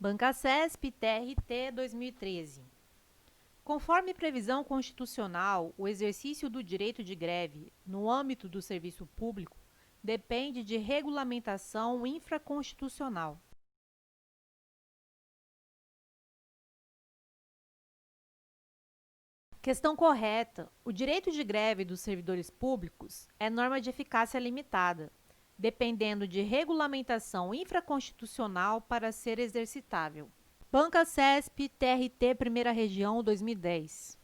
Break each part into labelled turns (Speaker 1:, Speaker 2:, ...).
Speaker 1: Bancasesp TRT 2013. Conforme previsão constitucional, o exercício do direito de greve, no âmbito do serviço público, depende de regulamentação infraconstitucional. Questão correta. O direito de greve dos servidores públicos é norma de eficácia limitada, dependendo de regulamentação infraconstitucional para ser exercitável. Bancasesp TRT Primeira Região 2010.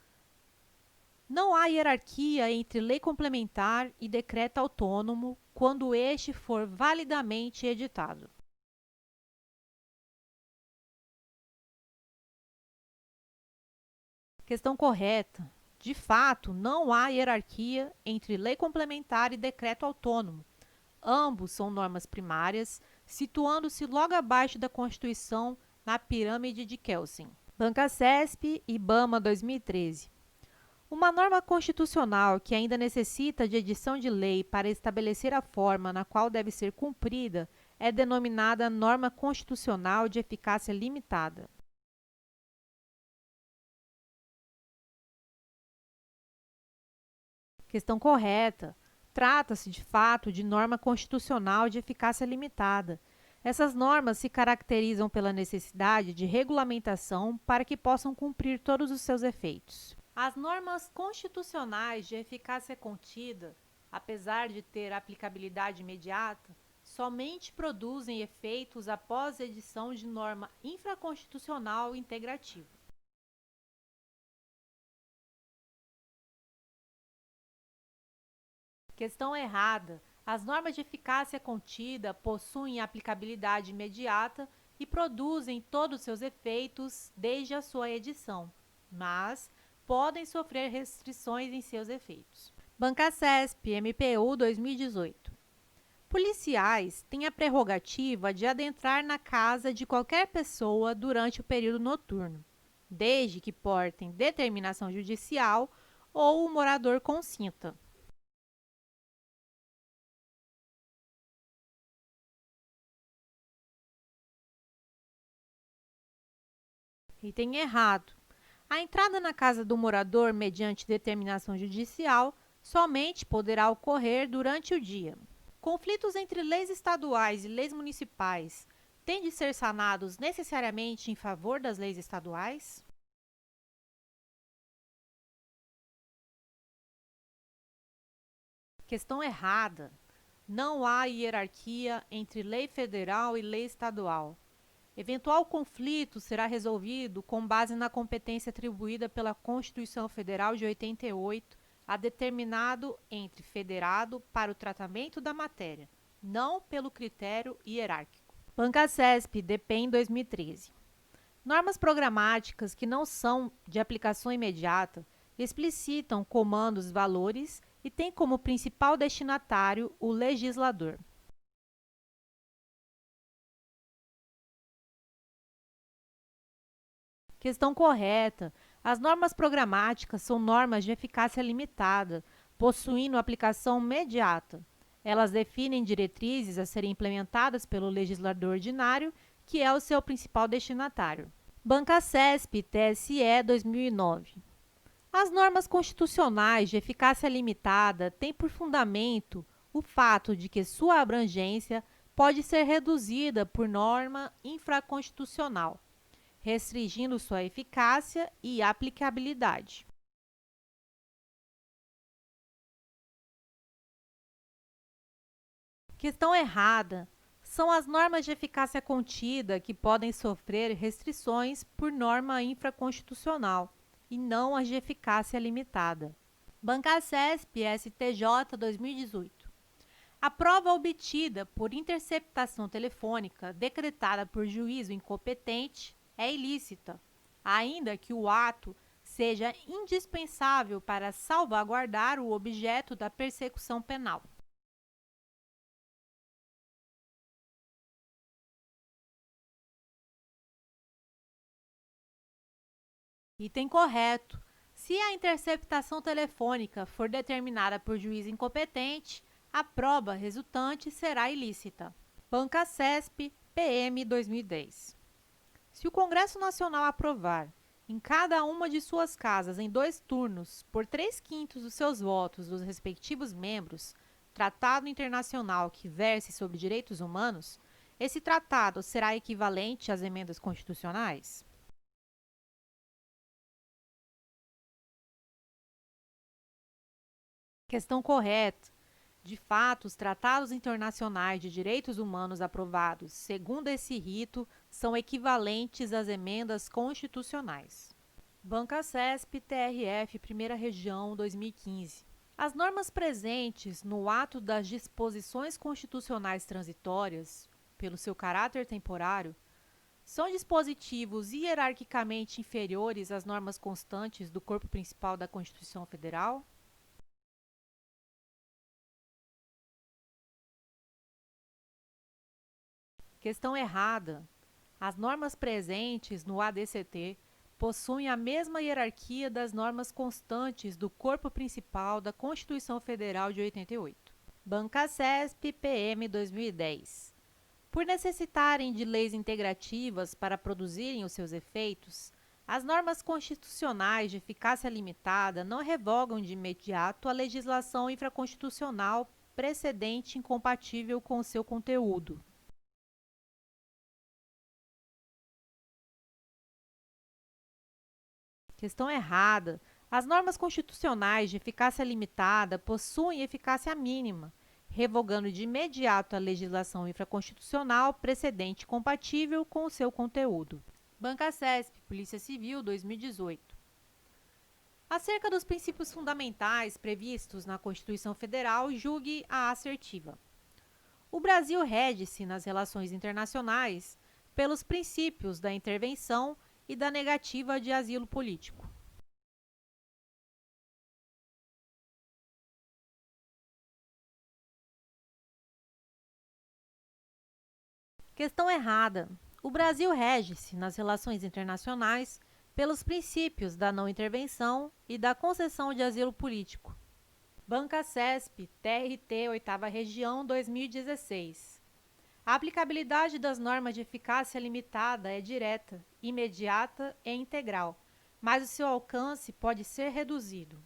Speaker 1: Não há hierarquia entre lei complementar e decreto autônomo quando este for validamente editado. Questão correta. De fato, não há hierarquia entre lei complementar e decreto autônomo. Ambos são normas primárias, situando-se logo abaixo da Constituição na pirâmide de Kelsen. Bancasesp e IBAMA 2013. Uma norma constitucional que ainda necessita de edição de lei para estabelecer a forma na qual deve ser cumprida é denominada norma constitucional de eficácia limitada. Questão correta. Trata-se, de fato, de norma constitucional de eficácia limitada. Essas normas se caracterizam pela necessidade de regulamentação para que possam cumprir todos os seus efeitos. As normas constitucionais de eficácia contida, apesar de ter aplicabilidade imediata, somente produzem efeitos após a edição de norma infraconstitucional integrativa. Questão errada. As normas de eficácia contida possuem aplicabilidade imediata e produzem todos os seus efeitos desde a sua edição, mas podem sofrer restrições em seus efeitos. Bancasesp MPU 2018. Policiais têm a prerrogativa de adentrar na casa de qualquer pessoa durante o período noturno, desde que portem determinação judicial ou o morador consinta. Item errado. A entrada na casa do morador mediante determinação judicial somente poderá ocorrer durante o dia. Conflitos entre leis estaduais e leis municipais têm de ser sanados necessariamente em favor das leis estaduais? Questão errada. Não há hierarquia entre lei federal e lei estadual. Eventual conflito será resolvido com base na competência atribuída pela Constituição Federal de 88, a determinado entre federado para o tratamento da matéria, não pelo critério hierárquico. Bancasesp, DPEM 2013. Normas programáticas que não são de aplicação imediata explicitam comandos valores e têm como principal destinatário o legislador. Questão correta. As normas programáticas são normas de eficácia limitada, possuindo aplicação imediata. Elas definem diretrizes a serem implementadas pelo legislador ordinário, que é o seu principal destinatário. Bancasesp TSE 2009. As normas constitucionais de eficácia limitada têm por fundamento o fato de que sua abrangência pode ser reduzida por norma infraconstitucional, restringindo sua eficácia e aplicabilidade. Questão errada. São as normas de eficácia contida que podem sofrer restrições por norma infraconstitucional e não as de eficácia limitada. Bancasesp STJ 2018. A prova obtida por interceptação telefônica decretada por juízo incompetente é ilícita, ainda que o ato seja indispensável para salvaguardar o objeto da persecução penal. Item correto. Se a interceptação telefônica for determinada por juiz incompetente, a prova resultante será ilícita. Bancasesp, PM 2010. Se o Congresso Nacional aprovar, em cada uma de suas casas, em 2 turnos, por 3/5 dos seus votos dos respectivos membros, tratado internacional que verse sobre direitos humanos, esse tratado será equivalente às emendas constitucionais? Questão correta. De fato, os tratados internacionais de direitos humanos aprovados segundo esse rito são equivalentes às emendas constitucionais. Banca CESP TRF, Primeira Região, 2015. As normas presentes no ato das disposições constitucionais transitórias, pelo seu caráter temporário, são dispositivos hierarquicamente inferiores às normas constantes do corpo principal da Constituição Federal? Questão errada. As normas presentes no ADCT possuem a mesma hierarquia das normas constantes do corpo principal da Constituição Federal de 88. Banca CESP PM 2010. Por necessitarem de leis integrativas para produzirem os seus efeitos, as normas constitucionais de eficácia limitada não revogam de imediato a legislação infraconstitucional precedente incompatível com o seu conteúdo. Questão errada. As normas constitucionais de eficácia limitada possuem eficácia mínima, revogando de imediato a legislação infraconstitucional precedente compatível com o seu conteúdo. Banca CESP, Polícia Civil, 2018. Acerca dos princípios fundamentais previstos na Constituição Federal, julgue a assertiva. O Brasil rege-se nas relações internacionais pelos princípios da intervenção e da negativa de asilo político. Questão errada. O Brasil rege-se nas relações internacionais pelos princípios da não intervenção e da concessão de asilo político. Banca CESP, TRT, 8ª Região, 2016. A aplicabilidade das normas de eficácia limitada é direta, imediata e integral, mas o seu alcance pode ser reduzido.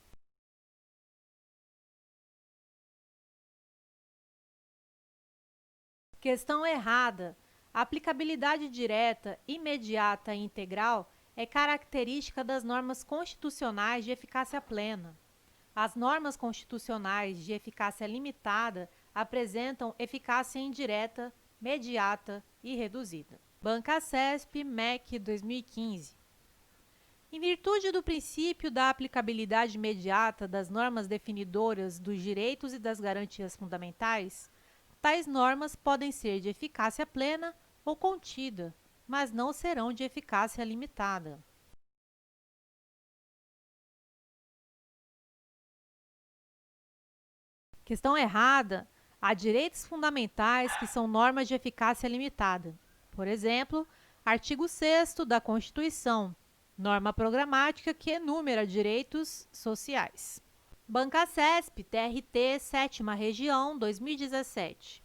Speaker 1: Questão errada. A aplicabilidade direta, imediata e integral é característica das normas constitucionais de eficácia plena. As normas constitucionais de eficácia limitada apresentam eficácia indireta, mediata e reduzida. Banca CESP, MEC 2015. Em virtude do princípio da aplicabilidade imediata das normas definidoras dos direitos e das garantias fundamentais, tais normas podem ser de eficácia plena ou contida, mas não serão de eficácia limitada. Questão errada. Há direitos fundamentais que são normas de eficácia limitada. Por exemplo, artigo 6º da Constituição, norma programática que enumera direitos sociais. Banca CESP, TRT, 7ª Região, 2017.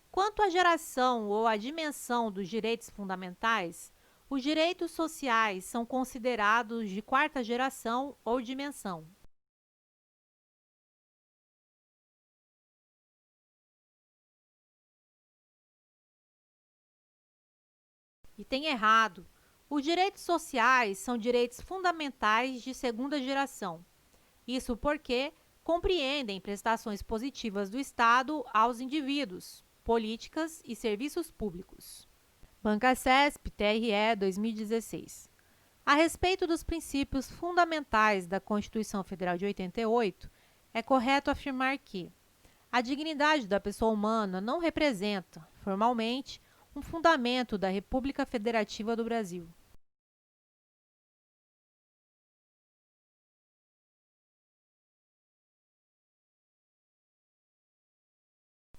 Speaker 1: Quanto à geração ou à dimensão dos direitos fundamentais, os direitos sociais são considerados de 4ª geração ou dimensão. E tem errado. Os direitos sociais são direitos fundamentais de 2ª geração. Isso porque compreendem prestações positivas do Estado aos indivíduos, políticas e serviços públicos. Banca CESP, TRE, 2016. A respeito dos princípios fundamentais da Constituição Federal de 88, é correto afirmar que a dignidade da pessoa humana não representa, formalmente, um fundamento da República Federativa do Brasil.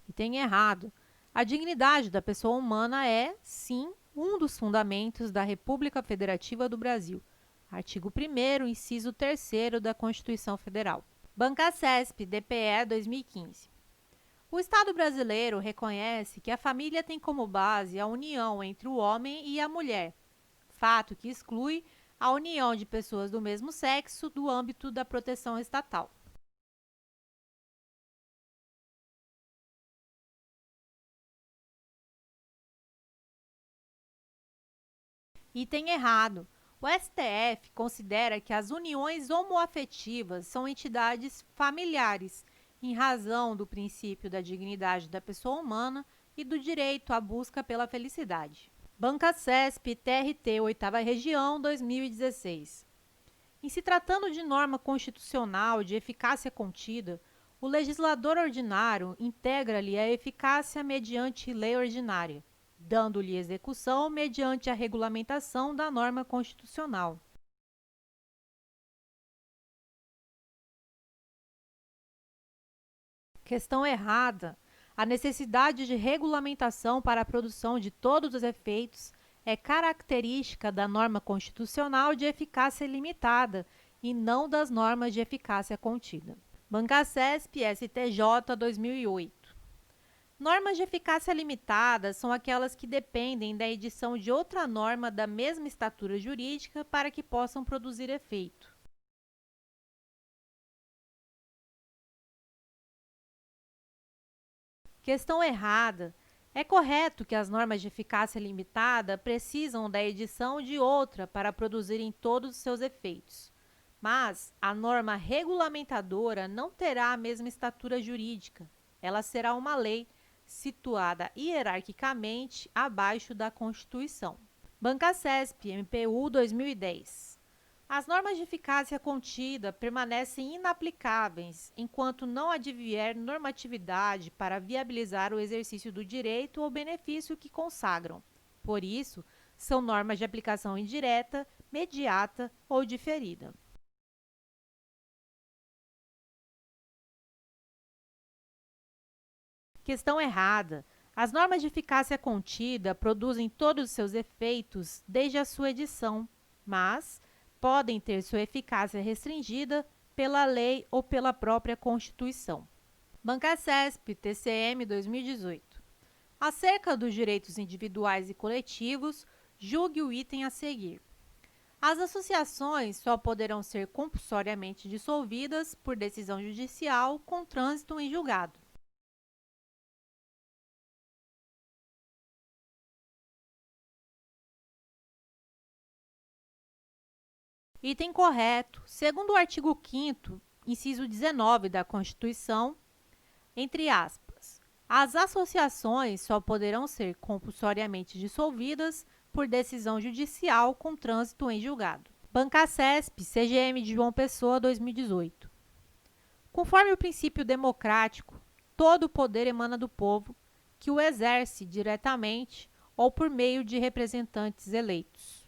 Speaker 1: E tem errado. A dignidade da pessoa humana é, sim, um dos fundamentos da República Federativa do Brasil. Artigo 1º, inciso 3º da Constituição Federal. Banca CESP, DPE 2015. O Estado brasileiro reconhece que a família tem como base a união entre o homem e a mulher, fato que exclui a união de pessoas do mesmo sexo do âmbito da proteção estatal. Item errado. O STF considera que as uniões homoafetivas são entidades familiares, em razão do princípio da dignidade da pessoa humana e do direito à busca pela felicidade. Banca CESP, TRT, 8ª Região, 2016. Em se tratando de norma constitucional de eficácia contida, o legislador ordinário integra-lhe a eficácia mediante lei ordinária, dando-lhe execução mediante a regulamentação da norma constitucional. Questão errada. A necessidade de regulamentação para a produção de todos os efeitos é característica da norma constitucional de eficácia limitada e não das normas de eficácia contida. Banca CESP, STJ, 2008. Normas de eficácia limitada são aquelas que dependem da edição de outra norma da mesma estatura jurídica para que possam produzir efeito. Questão errada. É correto que as normas de eficácia limitada precisam da edição de outra para produzirem todos os seus efeitos. Mas a norma regulamentadora não terá a mesma estatura jurídica. Ela será uma lei situada hierarquicamente abaixo da Constituição. Banca CESP, MPU 2010. As normas de eficácia contida permanecem inaplicáveis enquanto não advier normatividade para viabilizar o exercício do direito ou benefício que consagram. Por isso, são normas de aplicação indireta, mediata ou diferida. Questão errada. As normas de eficácia contida produzem todos os seus efeitos desde a sua edição, mas podem ter sua eficácia restringida pela lei ou pela própria Constituição. Banca CESP, TCM 2018. Acerca dos direitos individuais e coletivos, julgue o item a seguir. As associações só poderão ser compulsoriamente dissolvidas por decisão judicial com trânsito em julgado. Item correto. Segundo o artigo 5º, inciso 19 da Constituição, entre aspas, as associações só poderão ser compulsoriamente dissolvidas por decisão judicial com trânsito em julgado. Banca CESP, CGM de João Pessoa, 2018. Conforme o princípio democrático, todo o poder emana do povo, que o exerce diretamente ou por meio de representantes eleitos.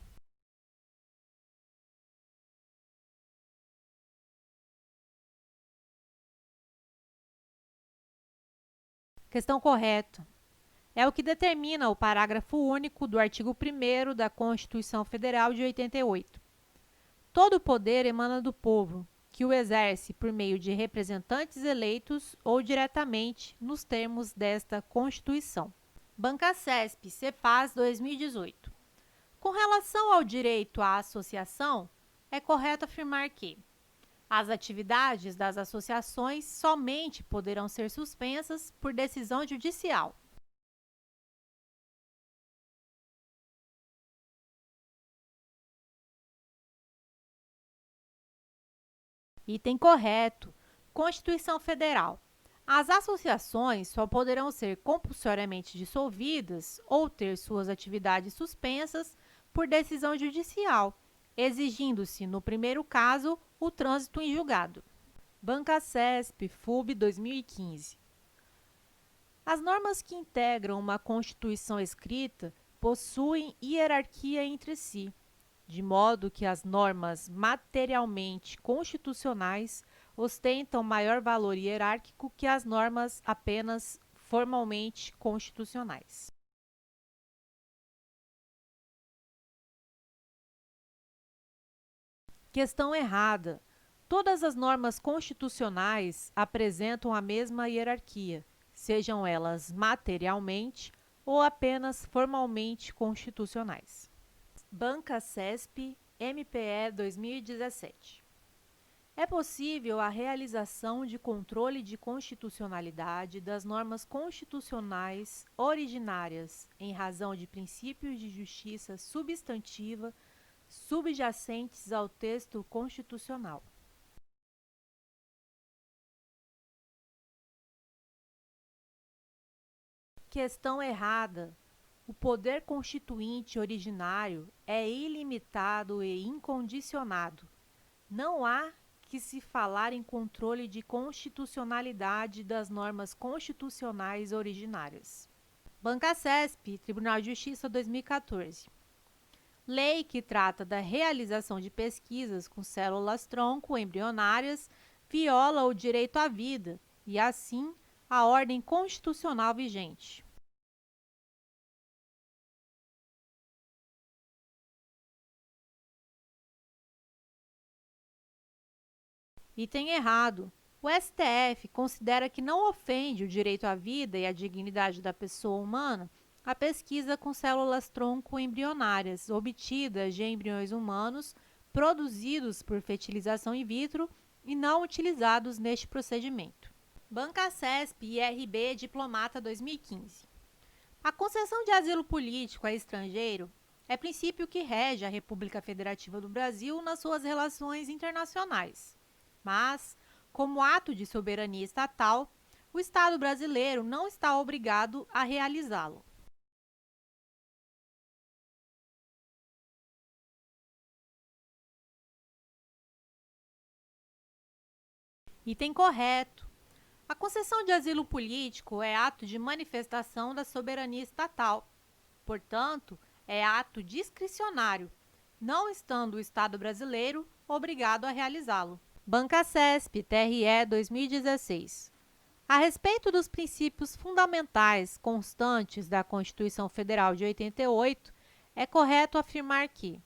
Speaker 1: Questão correta. É o que determina o parágrafo único do artigo 1º da Constituição Federal de 88. Todo o poder emana do povo, que o exerce por meio de representantes eleitos ou diretamente nos termos desta Constituição. Banca CESP, CEPAS 2018. Com relação ao direito à associação, é correto afirmar que as atividades das associações somente poderão ser suspensas por decisão judicial. Item correto. Constituição Federal. As associações só poderão ser compulsoriamente dissolvidas ou ter suas atividades suspensas por decisão judicial, exigindo-se, no primeiro caso, o trânsito em julgado. Banca CESP, FUB 2015. As normas que integram uma Constituição escrita possuem hierarquia entre si, de modo que as normas materialmente constitucionais ostentam maior valor hierárquico que as normas apenas formalmente constitucionais. Questão errada. Todas as normas constitucionais apresentam a mesma hierarquia, sejam elas materialmente ou apenas formalmente constitucionais. Banca CESP, MPE 2017. É possível a realização de controle de constitucionalidade das normas constitucionais originárias em razão de princípios de justiça substantiva subjacentes ao texto constitucional. Questão errada. O poder constituinte originário é ilimitado e incondicionado. Não há que se falar em controle de constitucionalidade das normas constitucionais originárias. Banca CESP, Tribunal de Justiça 2014. Lei que trata da realização de pesquisas com células-tronco embrionárias viola o direito à vida e, assim, a ordem constitucional vigente. Item errado. O STF considera que não ofende o direito à vida e à dignidade da pessoa humana a pesquisa com células-tronco embrionárias obtidas de embriões humanos produzidos por fertilização in vitro e não utilizados neste procedimento. Banca CESP IRB Diplomata 2015. A concessão de asilo político a estrangeiro é princípio que rege a República Federativa do Brasil nas suas relações internacionais. Mas, como ato de soberania estatal, o Estado brasileiro não está obrigado a realizá-lo. Item correto. A concessão de asilo político é ato de manifestação da soberania estatal. Portanto, é ato discricionário, não estando o Estado brasileiro obrigado a realizá-lo. Banca CESP, TRE 2016. A respeito dos princípios fundamentais constantes da Constituição Federal de 88, é correto afirmar que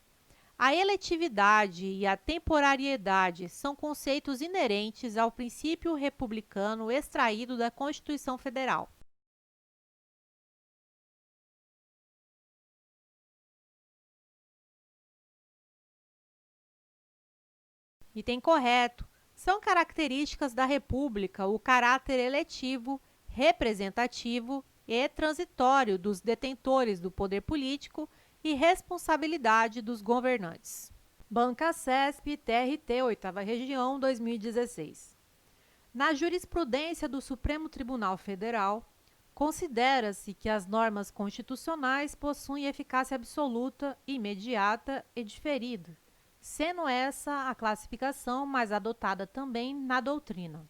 Speaker 1: a eletividade e a temporariedade são conceitos inerentes ao princípio republicano extraído da Constituição Federal. Item correto. São características da República o caráter eletivo, representativo e transitório dos detentores do poder político e responsabilidade dos governantes. Banca CESP, TRT, 8ª Região, 2016. Na jurisprudência do Supremo Tribunal Federal, considera-se que as normas constitucionais possuem eficácia absoluta, imediata e diferida, sendo essa a classificação mais adotada também na doutrina.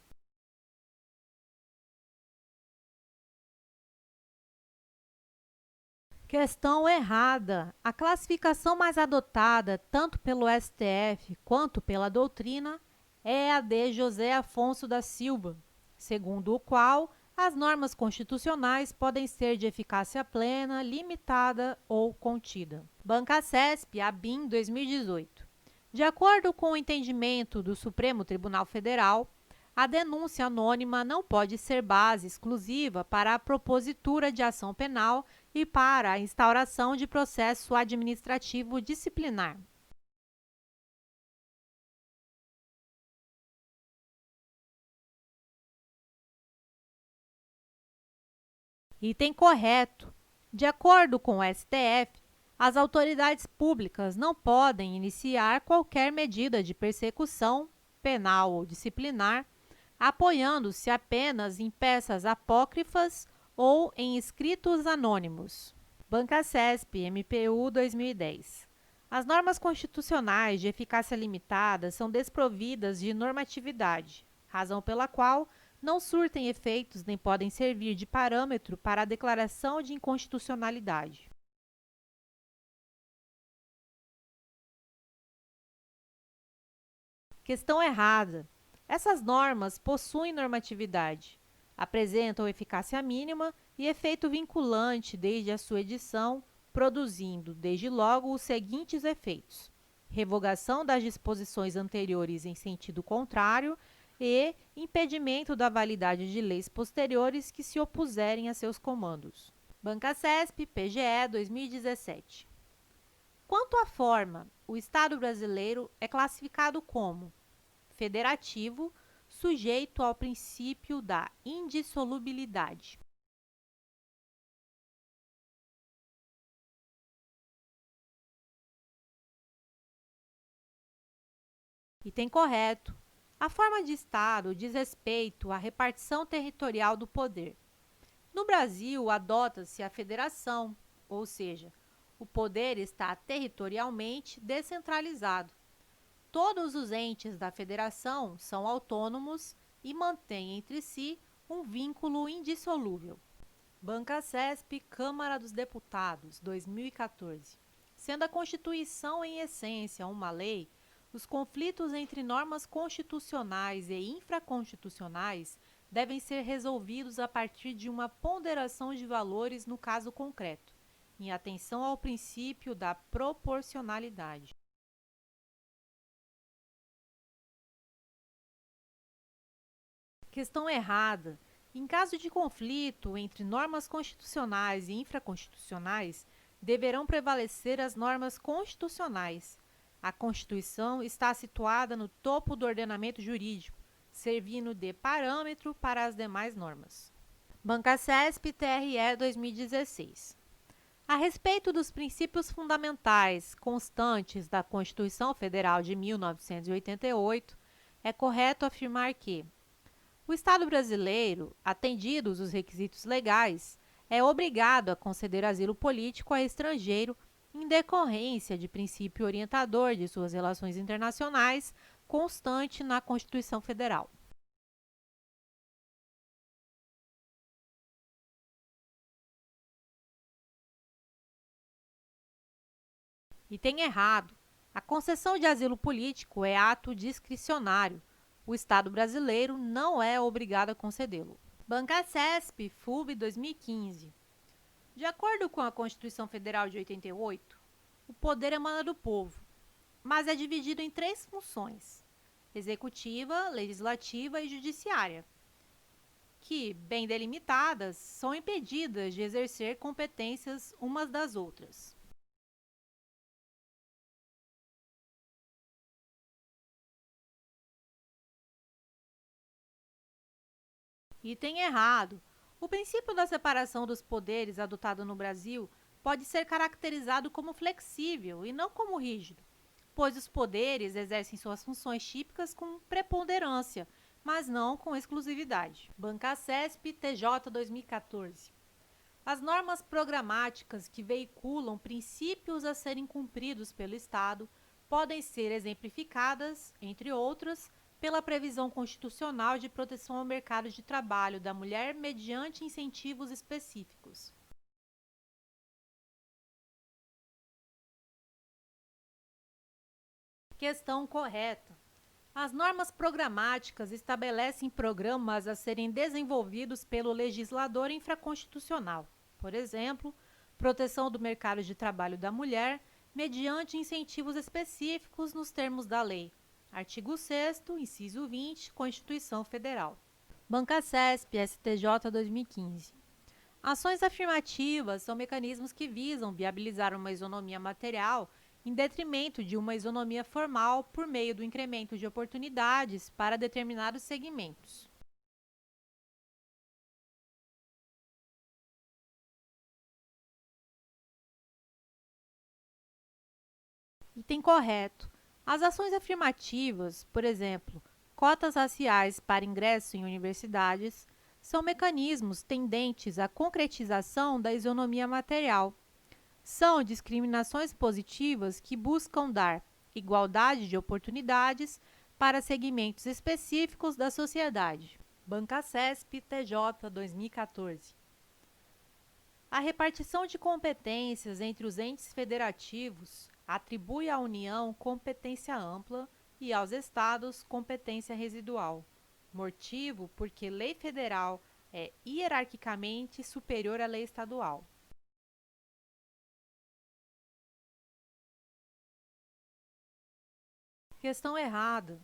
Speaker 1: Questão errada. A classificação mais adotada, tanto pelo STF quanto pela doutrina, é a de José Afonso da Silva, segundo o qual as normas constitucionais podem ser de eficácia plena, limitada ou contida. Banca CESP, ABIN 2018. De acordo com o entendimento do Supremo Tribunal Federal, a denúncia anônima não pode ser base exclusiva para a propositura de ação penal e para a instauração de processo administrativo disciplinar. Item correto. De acordo com o STF, as autoridades públicas não podem iniciar qualquer medida de persecução, penal ou disciplinar, apoiando-se apenas em peças apócrifas ou em escritos anônimos. Banca CESP, MPU 2010. As normas constitucionais de eficácia limitada são desprovidas de normatividade, razão pela qual não surtem efeitos nem podem servir de parâmetro para a declaração de inconstitucionalidade. Questão errada. Essas normas possuem normatividade, apresentam eficácia mínima e efeito vinculante desde a sua edição, produzindo, desde logo, os seguintes efeitos: revogação das disposições anteriores em sentido contrário e impedimento da validade de leis posteriores que se opuserem a seus comandos. Banca CESP, PGE 2017. Quanto à forma, o Estado brasileiro é classificado como federativo, sujeito ao princípio da indissolubilidade. Item correto. A forma de Estado diz respeito à repartição territorial do poder. No Brasil, adota-se a federação, ou seja, o poder está territorialmente descentralizado. Todos os entes da federação são autônomos e mantêm entre si um vínculo indissolúvel. Banca-CESP, Câmara dos Deputados, 2014. Sendo a Constituição, em essência, uma lei, os conflitos entre normas constitucionais e infraconstitucionais devem ser resolvidos a partir de uma ponderação de valores no caso concreto, em atenção ao princípio da proporcionalidade. Questão errada. Em caso de conflito entre normas constitucionais e infraconstitucionais, deverão prevalecer as normas constitucionais. A Constituição está situada no topo do ordenamento jurídico, servindo de parâmetro para as demais normas. Banca-CESP TRE 2016. A respeito dos princípios fundamentais constantes da Constituição Federal de 1988, é correto afirmar que o Estado brasileiro, atendidos os requisitos legais, é obrigado a conceder asilo político a estrangeiro em decorrência de princípio orientador de suas relações internacionais constante na Constituição Federal. Item errado. A concessão de asilo político é ato discricionário. O Estado brasileiro não é obrigado a concedê-lo. Banca-CESP, FUB 2015. De acordo com a Constituição Federal de 88, o poder emana do povo, mas é dividido em 3 funções: executiva, legislativa e judiciária, que, bem delimitadas, são impedidas de exercer competências umas das outras. Item errado. O princípio da separação dos poderes adotado no Brasil pode ser caracterizado como flexível e não como rígido, pois os poderes exercem suas funções típicas com preponderância, mas não com exclusividade. Banca-CESP TJ 2014. As normas programáticas que veiculam princípios a serem cumpridos pelo Estado podem ser exemplificadas, entre outras, pela previsão constitucional de proteção ao mercado de trabalho da mulher mediante incentivos específicos. Questão correta. As normas programáticas estabelecem programas a serem desenvolvidos pelo legislador infraconstitucional. Por exemplo, proteção do mercado de trabalho da mulher mediante incentivos específicos nos termos da lei. Artigo 6º, inciso 20, Constituição Federal. Banca-CESP, STJ 2015. Ações afirmativas são mecanismos que visam viabilizar uma isonomia material em detrimento de uma isonomia formal por meio do incremento de oportunidades para determinados segmentos. Item correto. As ações afirmativas, por exemplo, cotas raciais para ingresso em universidades, são mecanismos tendentes à concretização da isonomia material. São discriminações positivas que buscam dar igualdade de oportunidades para segmentos específicos da sociedade. Banca-CESP TJ 2014. A repartição de competências entre os entes federativos atribui à União competência ampla e aos Estados competência residual. Motivo porque lei federal é hierarquicamente superior à lei estadual. Questão errada.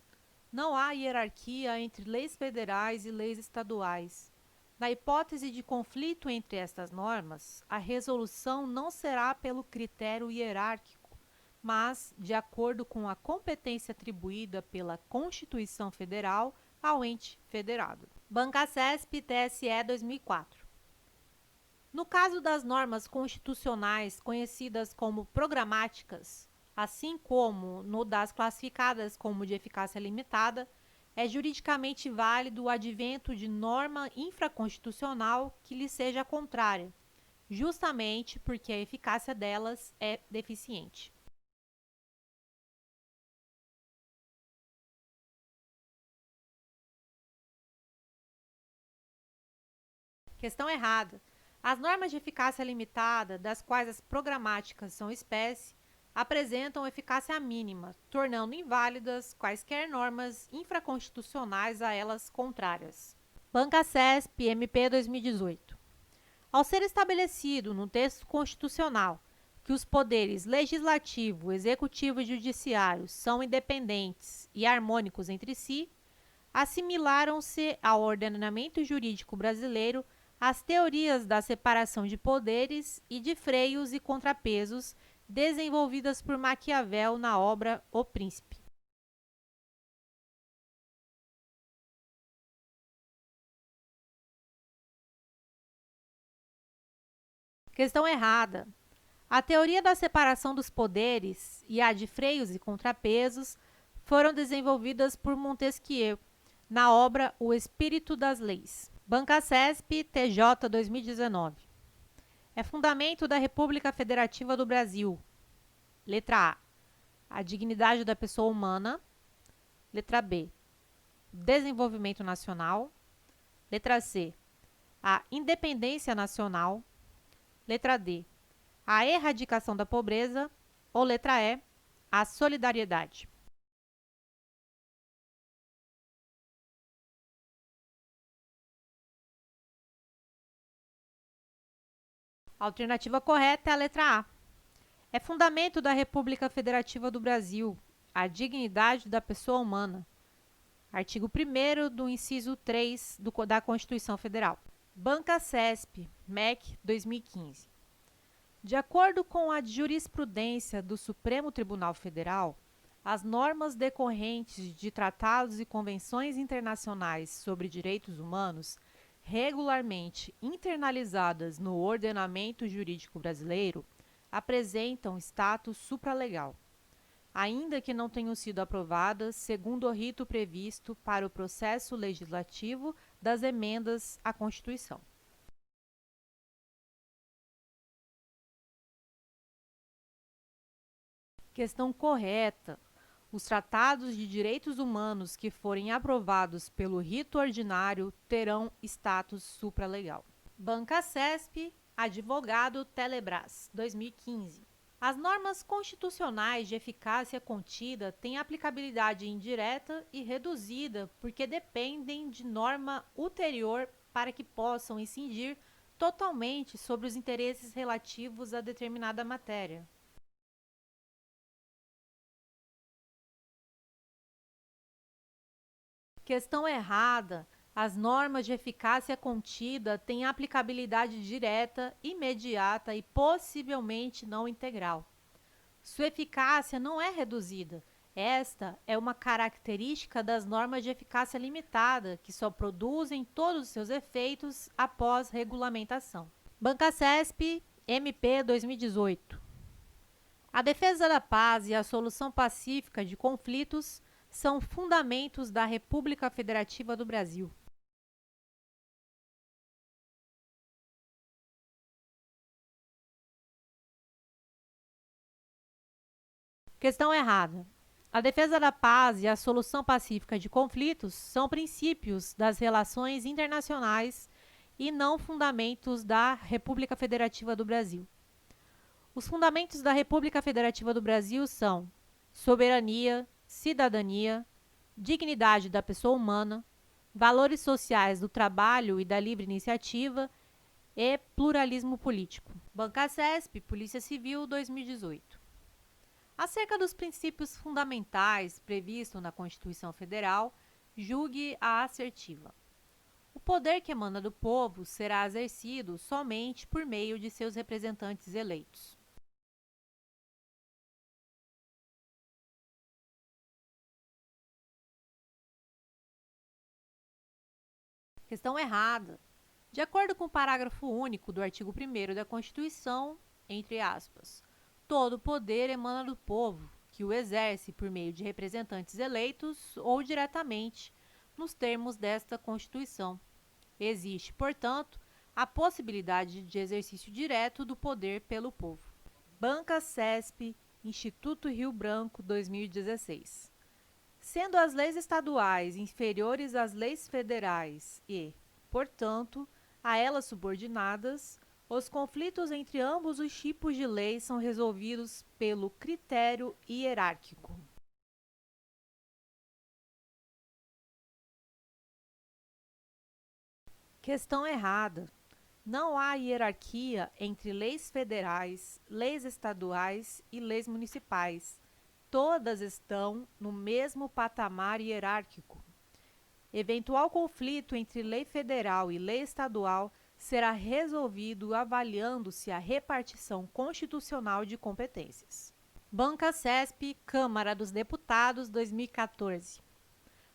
Speaker 1: Não há hierarquia entre leis federais e leis estaduais. Na hipótese de conflito entre estas normas, a resolução não será pelo critério hierárquico, mas de acordo com a competência atribuída pela Constituição Federal ao ente federado. Bancasesp TSE 2004. No caso das normas constitucionais conhecidas como programáticas, assim como no das classificadas como de eficácia limitada, é juridicamente válido o advento de norma infraconstitucional que lhe seja contrária, justamente porque a eficácia delas é deficiente. Questão errada. As normas de eficácia limitada, das quais as programáticas são espécie, apresentam eficácia mínima, tornando inválidas quaisquer normas infraconstitucionais a elas contrárias. Bancasesp MP 2018. Ao ser estabelecido no texto constitucional que os poderes legislativo, executivo e judiciário são independentes e harmônicos entre si, assimilaram-se ao ordenamento jurídico brasileiro as teorias da separação de poderes e de freios e contrapesos desenvolvidas por Maquiavel na obra O Príncipe. Questão errada. A teoria da separação dos poderes e a de freios e contrapesos foram desenvolvidas por Montesquieu na obra O Espírito das Leis. Bancasesp TJ 2019. É fundamento da República Federativa do Brasil. Letra A. A dignidade da pessoa humana. Letra B. Desenvolvimento nacional. Letra C. A independência nacional. Letra D. A erradicação da pobreza. Ou letra E. A solidariedade. A alternativa correta é a letra A. É fundamento da República Federativa do Brasil a dignidade da pessoa humana. Artigo 1º do inciso 3 da Constituição Federal. Bancasesp, MEC 2015. De acordo com a jurisprudência do Supremo Tribunal Federal, as normas decorrentes de tratados e convenções internacionais sobre direitos humanos regularmente internalizadas no ordenamento jurídico brasileiro apresentam status supralegal, ainda que não tenham sido aprovadas segundo o rito previsto para o processo legislativo das emendas à Constituição. Questão correta. Os tratados de direitos humanos que forem aprovados pelo rito ordinário terão status supralegal. Bancasesp, advogado Telebrás, 2015. As normas constitucionais de eficácia contida têm aplicabilidade indireta e reduzida porque dependem de norma ulterior para que possam incidir totalmente sobre os interesses relativos a determinada matéria. Questão errada. As normas de eficácia contida têm aplicabilidade direta, imediata e possivelmente não integral. Sua eficácia não é reduzida. Esta é uma característica das normas de eficácia limitada, que só produzem todos os seus efeitos após regulamentação. Bancasesp, MP 2018. A defesa da paz e a solução pacífica de conflitos são fundamentos da República Federativa do Brasil. Questão errada. A defesa da paz e a solução pacífica de conflitos são princípios das relações internacionais e não fundamentos da República Federativa do Brasil. Os fundamentos da República Federativa do Brasil são soberania, cidadania, dignidade da pessoa humana, valores sociais do trabalho e da livre iniciativa e pluralismo político. Bancasesp, Polícia Civil 2018. Acerca dos princípios fundamentais previstos na Constituição Federal, julgue a assertiva. O poder que emana do povo será exercido somente por meio de seus representantes eleitos. Questão errada. De acordo com o parágrafo único do artigo 1º da Constituição, entre aspas, todo poder emana do povo, que o exerce por meio de representantes eleitos ou diretamente, nos termos desta Constituição. Existe, portanto, a possibilidade de exercício direto do poder pelo povo. Banca CESP, Instituto Rio Branco, 2016. Sendo as leis estaduais inferiores às leis federais e, portanto, a elas subordinadas, os conflitos entre ambos os tipos de leis são resolvidos pelo critério hierárquico. Questão errada. Não há hierarquia entre leis federais, leis estaduais e leis municipais. Todas estão no mesmo patamar hierárquico. Eventual conflito entre lei federal e lei estadual será resolvido avaliando-se a repartição constitucional de competências. Banca CESP, Câmara dos Deputados, 2014.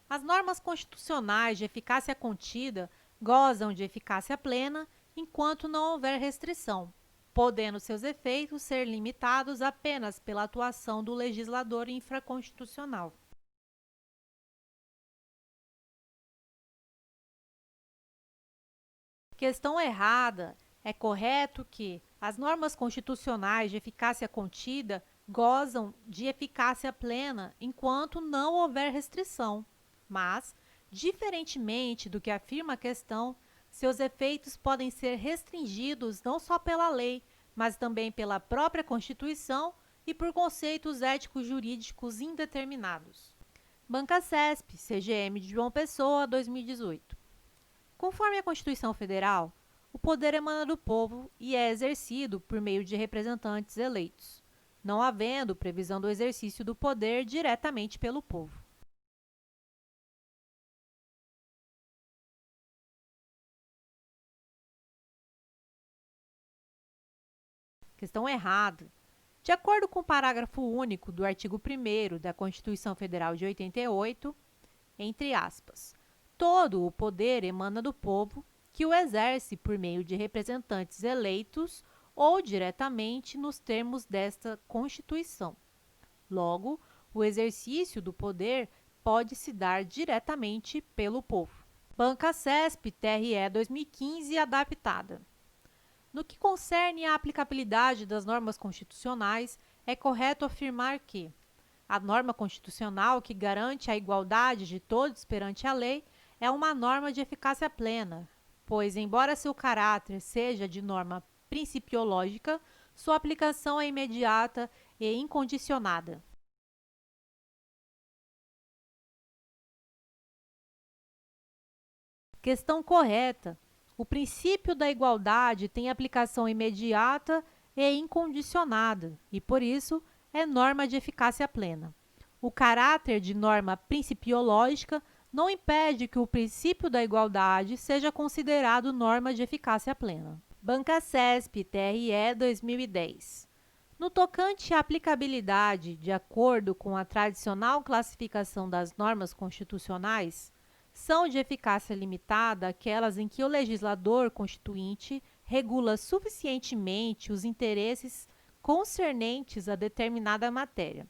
Speaker 1: As normas constitucionais de eficácia contida gozam de eficácia plena enquanto não houver restrição, podendo seus efeitos ser limitados apenas pela atuação do legislador infraconstitucional. Questão errada. É correto que as normas constitucionais de eficácia contida gozam de eficácia plena enquanto não houver restrição, mas, diferentemente do que afirma a questão, seus efeitos podem ser restringidos não só pela lei, mas também pela própria Constituição e por conceitos éticos jurídicos indeterminados. Banca CESP, CGM de João Pessoa, 2018. Conforme a Constituição Federal, o poder emana do povo e é exercido por meio de representantes eleitos, não havendo previsão do exercício do poder diretamente pelo povo. Questão errada. De acordo com o parágrafo único do artigo 1º da Constituição Federal de 88, entre aspas, todo o poder emana do povo, que o exerce por meio de representantes eleitos ou diretamente nos termos desta Constituição. Logo, o exercício do poder pode se dar diretamente pelo povo. Banca CESP, TRE 2015, adaptada. No que concerne à aplicabilidade das normas constitucionais, é correto afirmar que a norma constitucional que garante a igualdade de todos perante a lei é uma norma de eficácia plena, pois, embora seu caráter seja de norma principiológica, sua aplicação é imediata e incondicionada. Questão correta. O princípio da igualdade tem aplicação imediata e incondicionada e, por isso, é norma de eficácia plena. O caráter de norma principiológica não impede que o princípio da igualdade seja considerado norma de eficácia plena. Banca CESP, TRE 2010. No tocante à aplicabilidade, de acordo com a tradicional classificação das normas constitucionais, são de eficácia limitada aquelas em que o legislador constituinte regula suficientemente os interesses concernentes a determinada matéria,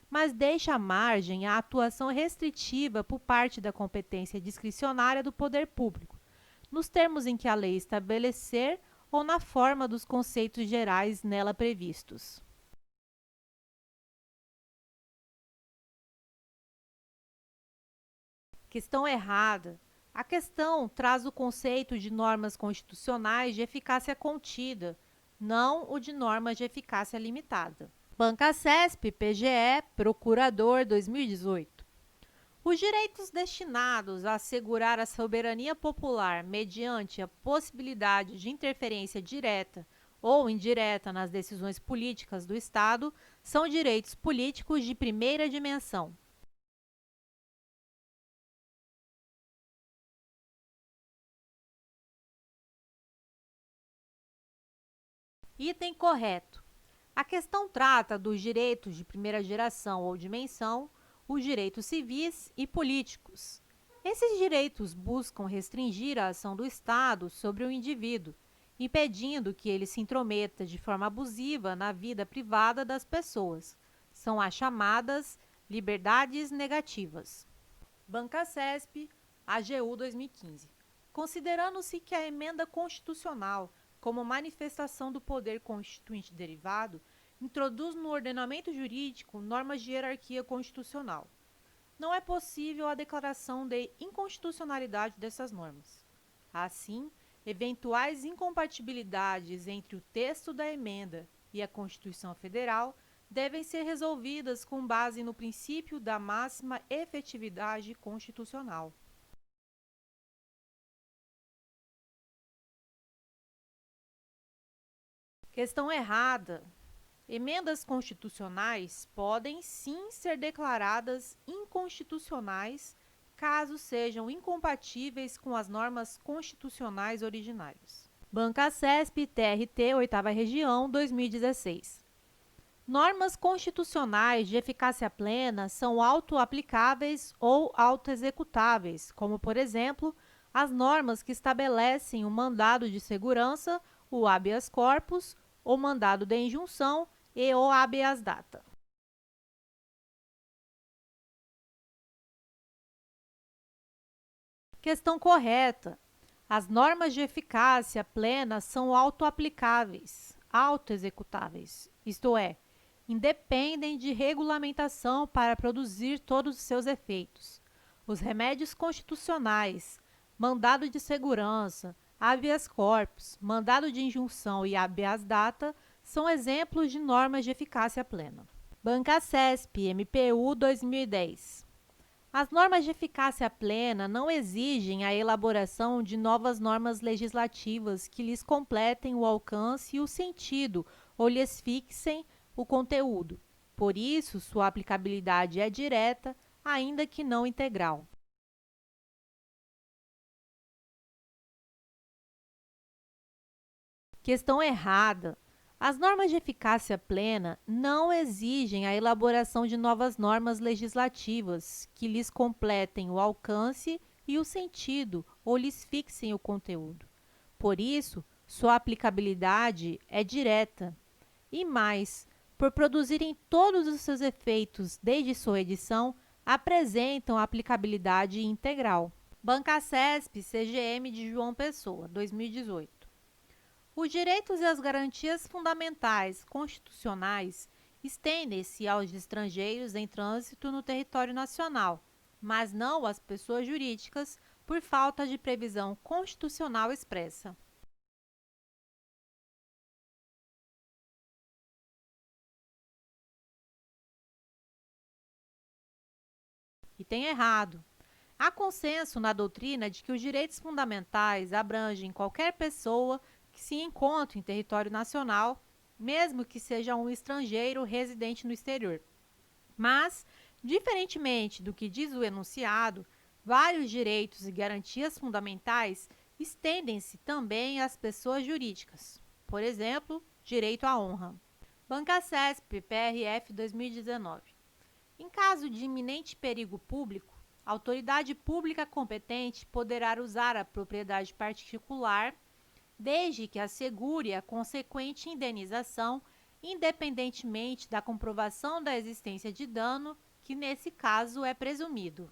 Speaker 1: mas deixa margem à atuação restritiva por parte da competência discricionária do poder público, nos termos em que a lei estabelecer ou na forma dos conceitos gerais nela previstos. Questão errada. A questão traz o conceito de normas constitucionais de eficácia contida, não o de normas de eficácia limitada. Banca CESP, PGE, Procurador, 2018. Os direitos destinados a assegurar a soberania popular mediante a possibilidade de interferência direta ou indireta nas decisões políticas do Estado são direitos políticos de primeira dimensão. Item correto. A questão trata dos direitos de primeira geração ou dimensão, os direitos civis e políticos. Esses direitos buscam restringir a ação do Estado sobre o indivíduo, impedindo que ele se intrometa de forma abusiva na vida privada das pessoas. São as chamadas liberdades negativas. Bancasesp, AGU 2015. Considerando-se que a emenda constitucional, como manifestação do poder constituinte derivado, introduz no ordenamento jurídico normas de hierarquia constitucional, não é possível a declaração de inconstitucionalidade dessas normas. Assim, eventuais incompatibilidades entre o texto da emenda e a Constituição Federal devem ser resolvidas com base no princípio da máxima efetividade constitucional. Questão errada. Emendas constitucionais podem sim ser declaradas inconstitucionais caso sejam incompatíveis com as normas constitucionais originárias. Bancasesp, TRT, 8ª Região, 2016. Normas constitucionais de eficácia plena são autoaplicáveis ou autoexecutáveis, como, por exemplo, as normas que estabelecem o mandado de segurança, o habeas corpus, o mandado de injunção e o habeas data. Questão correta. As normas de eficácia plena são autoaplicáveis, autoexecutáveis, isto é, independem de regulamentação para produzir todos os seus efeitos. Os remédios constitucionais, mandado de segurança, habeas corpus, mandado de injunção e habeas data são exemplos de normas de eficácia plena. Bancasesp, MPU 2010. As normas de eficácia plena não exigem a elaboração de novas normas legislativas que lhes completem o alcance e o sentido ou lhes fixem o conteúdo. Por isso, sua aplicabilidade é direta, ainda que não integral. Questão errada. As normas de eficácia plena não exigem a elaboração de novas normas legislativas que lhes completem o alcance e o sentido ou lhes fixem o conteúdo. Por isso, sua aplicabilidade é direta. E mais, por produzirem todos os seus efeitos desde sua edição, apresentam aplicabilidade integral. Bancasesp, CGM de João Pessoa, 2018. Os direitos e as garantias fundamentais constitucionais estendem-se aos estrangeiros em trânsito no território nacional, mas não às pessoas jurídicas, por falta de previsão constitucional expressa. E tem errado. Há consenso na doutrina de que os direitos fundamentais abrangem qualquer pessoa que se encontre em território nacional, mesmo que seja um estrangeiro residente no exterior. Mas, diferentemente do que diz o enunciado, vários direitos e garantias fundamentais estendem-se também às pessoas jurídicas. Por exemplo, direito à honra. Bancasesp, PRF 2019. Em caso de iminente perigo público, a autoridade pública competente poderá usar a propriedade particular desde que assegure a consequente indenização, independentemente da comprovação da existência de dano, que nesse caso é presumido.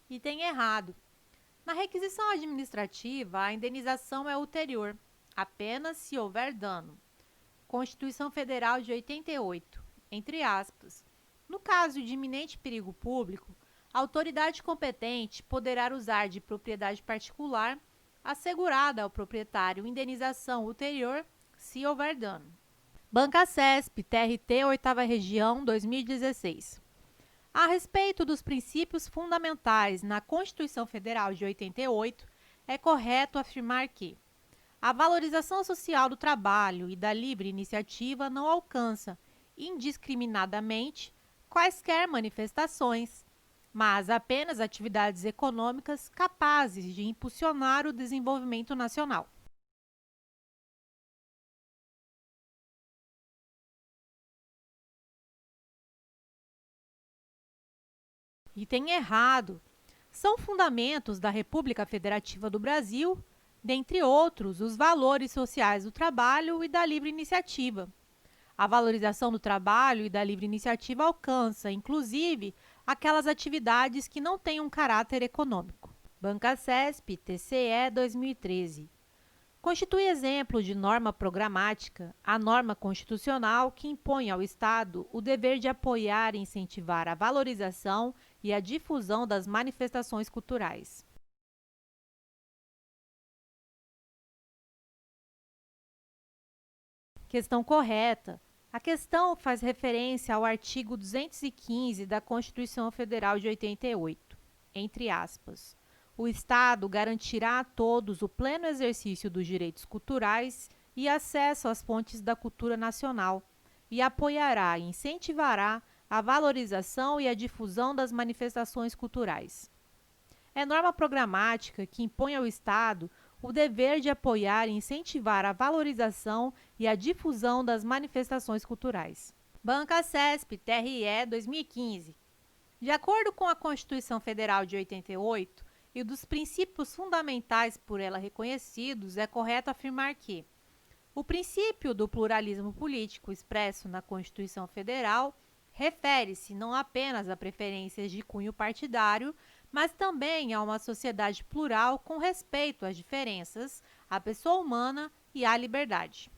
Speaker 1: Item errado. Na requisição administrativa, a indenização é ulterior, apenas se houver dano. Constituição Federal de 88, entre aspas. No caso de iminente perigo público, a autoridade competente poderá usar de propriedade particular assegurada ao proprietário indenização ulterior se houver dano. Bancasesp, TRT, 8ª Região, 2016. A respeito dos princípios fundamentais na Constituição Federal de 88, é correto afirmar que a valorização social do trabalho e da livre iniciativa não alcança, indiscriminadamente, quaisquer manifestações, mas apenas atividades econômicas capazes de impulsionar o desenvolvimento nacional. Item errado. São fundamentos da República Federativa do Brasil, dentre outros, os valores sociais do trabalho e da livre iniciativa. A valorização do trabalho e da livre iniciativa alcança, inclusive, aquelas atividades que não têm um caráter econômico. Bancasesp, TCE 2013. Constitui exemplo de norma programática a norma constitucional que impõe ao Estado o dever de apoiar e incentivar a valorização e a difusão das manifestações culturais. Questão correta. A questão faz referência ao artigo 215 da Constituição Federal de 88, entre aspas. O Estado garantirá a todos o pleno exercício dos direitos culturais e acesso às fontes da cultura nacional, e apoiará e incentivará a valorização e a difusão das manifestações culturais. É norma programática que impõe ao Estado o dever de apoiar e incentivar a valorização e a difusão das manifestações culturais. Bancasesp, TRE 2015. De acordo com a Constituição Federal de 88, e dos princípios fundamentais por ela reconhecidos, é correto afirmar que o princípio do pluralismo político expresso na Constituição Federal refere-se não apenas a preferências de cunho partidário, mas também a uma sociedade plural com respeito às diferenças, à pessoa humana e à liberdade.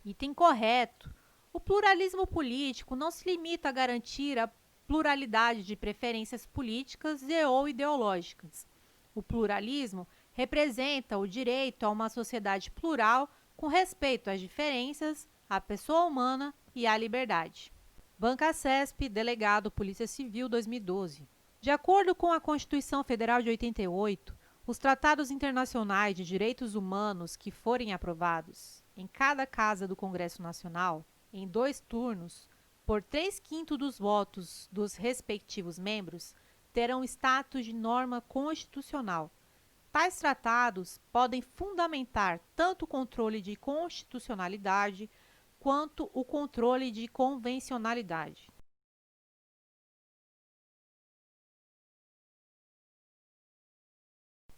Speaker 1: Item correto. O pluralismo político não se limita a garantir a pluralidade de preferências políticas e ou ideológicas. O pluralismo representa o direito a uma sociedade plural com respeito às diferenças, à pessoa humana e à liberdade. Bancasesp, Delegado Polícia Civil 2012. De acordo com a Constituição Federal de 88, os tratados internacionais de direitos humanos que forem aprovados em cada casa do Congresso Nacional, em 2 turnos, por 3/5 dos votos dos respectivos membros, terão status de norma constitucional. Tais tratados podem fundamentar tanto o controle de constitucionalidade quanto o controle de convencionalidade.